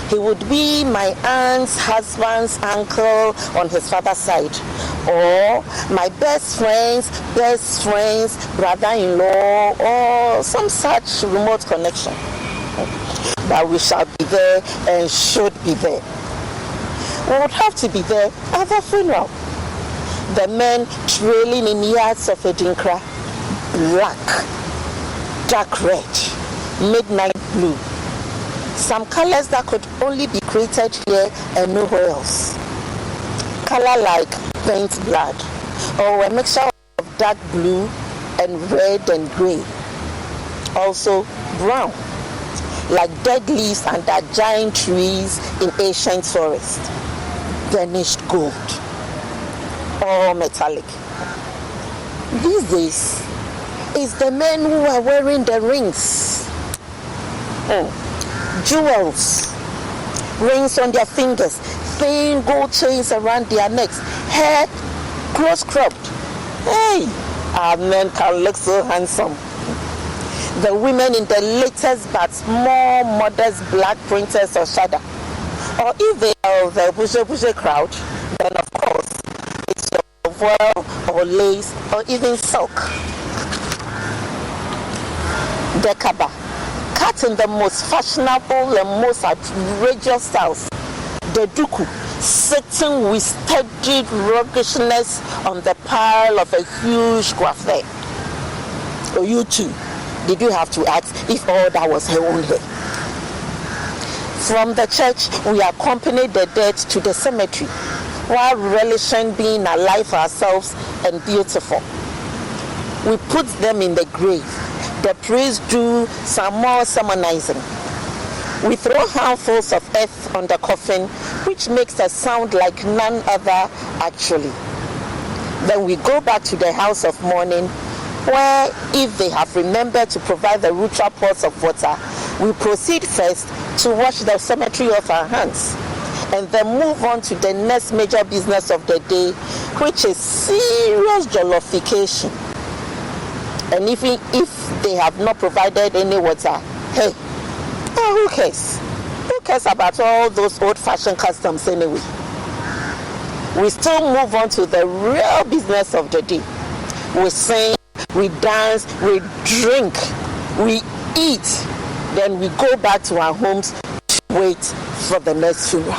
He would be my aunt's husband's uncle on his father's side, or my best friend's brother-in-law, or some such remote connection. But we shall be there and should be there. We would have to be there at the funeral. The men trailing in yards of Edinkra, black, dark red, midnight blue. Some colors that could only be created here and nowhere else. Color like paint blood, or a mixture of dark blue and red and gray. Also brown, like dead leaves under giant trees in ancient forest. Burnished gold, all metallic. These days, it's the men who are wearing the rings. Jewels, rings on their fingers, thin gold chains around their necks, hair close cropped. Hey, our men can look so handsome. The women in the latest but more modest black printers or shada. Or if they are the bougie crowd, then of course it's your voile or lace or even silk. The kaba cut in the most fashionable and most outrageous styles. The duku, sitting with steady ruggishness on the pile of a huge graph there. Oh, you too, did you have to ask if all that was her own hair? From the church, we accompanied the dead to the cemetery, while relishing being alive ourselves and beautiful. We put them in the grave. The priest do some more sermonizing. We throw handfuls of earth on the coffin, which makes a sound like none other actually. Then we go back to the house of mourning, where if they have remembered to provide the ritual pots of water, we proceed first to wash the cemetery off our hands, and then move on to the next major business of the day, which is serious jollification. And even if they have not provided any water, hey, who cares? Who cares about all those old-fashioned customs anyway? We still move on to the real business of the day. We sing, we dance, we drink, we eat, then we go back to our homes to wait for the next funeral.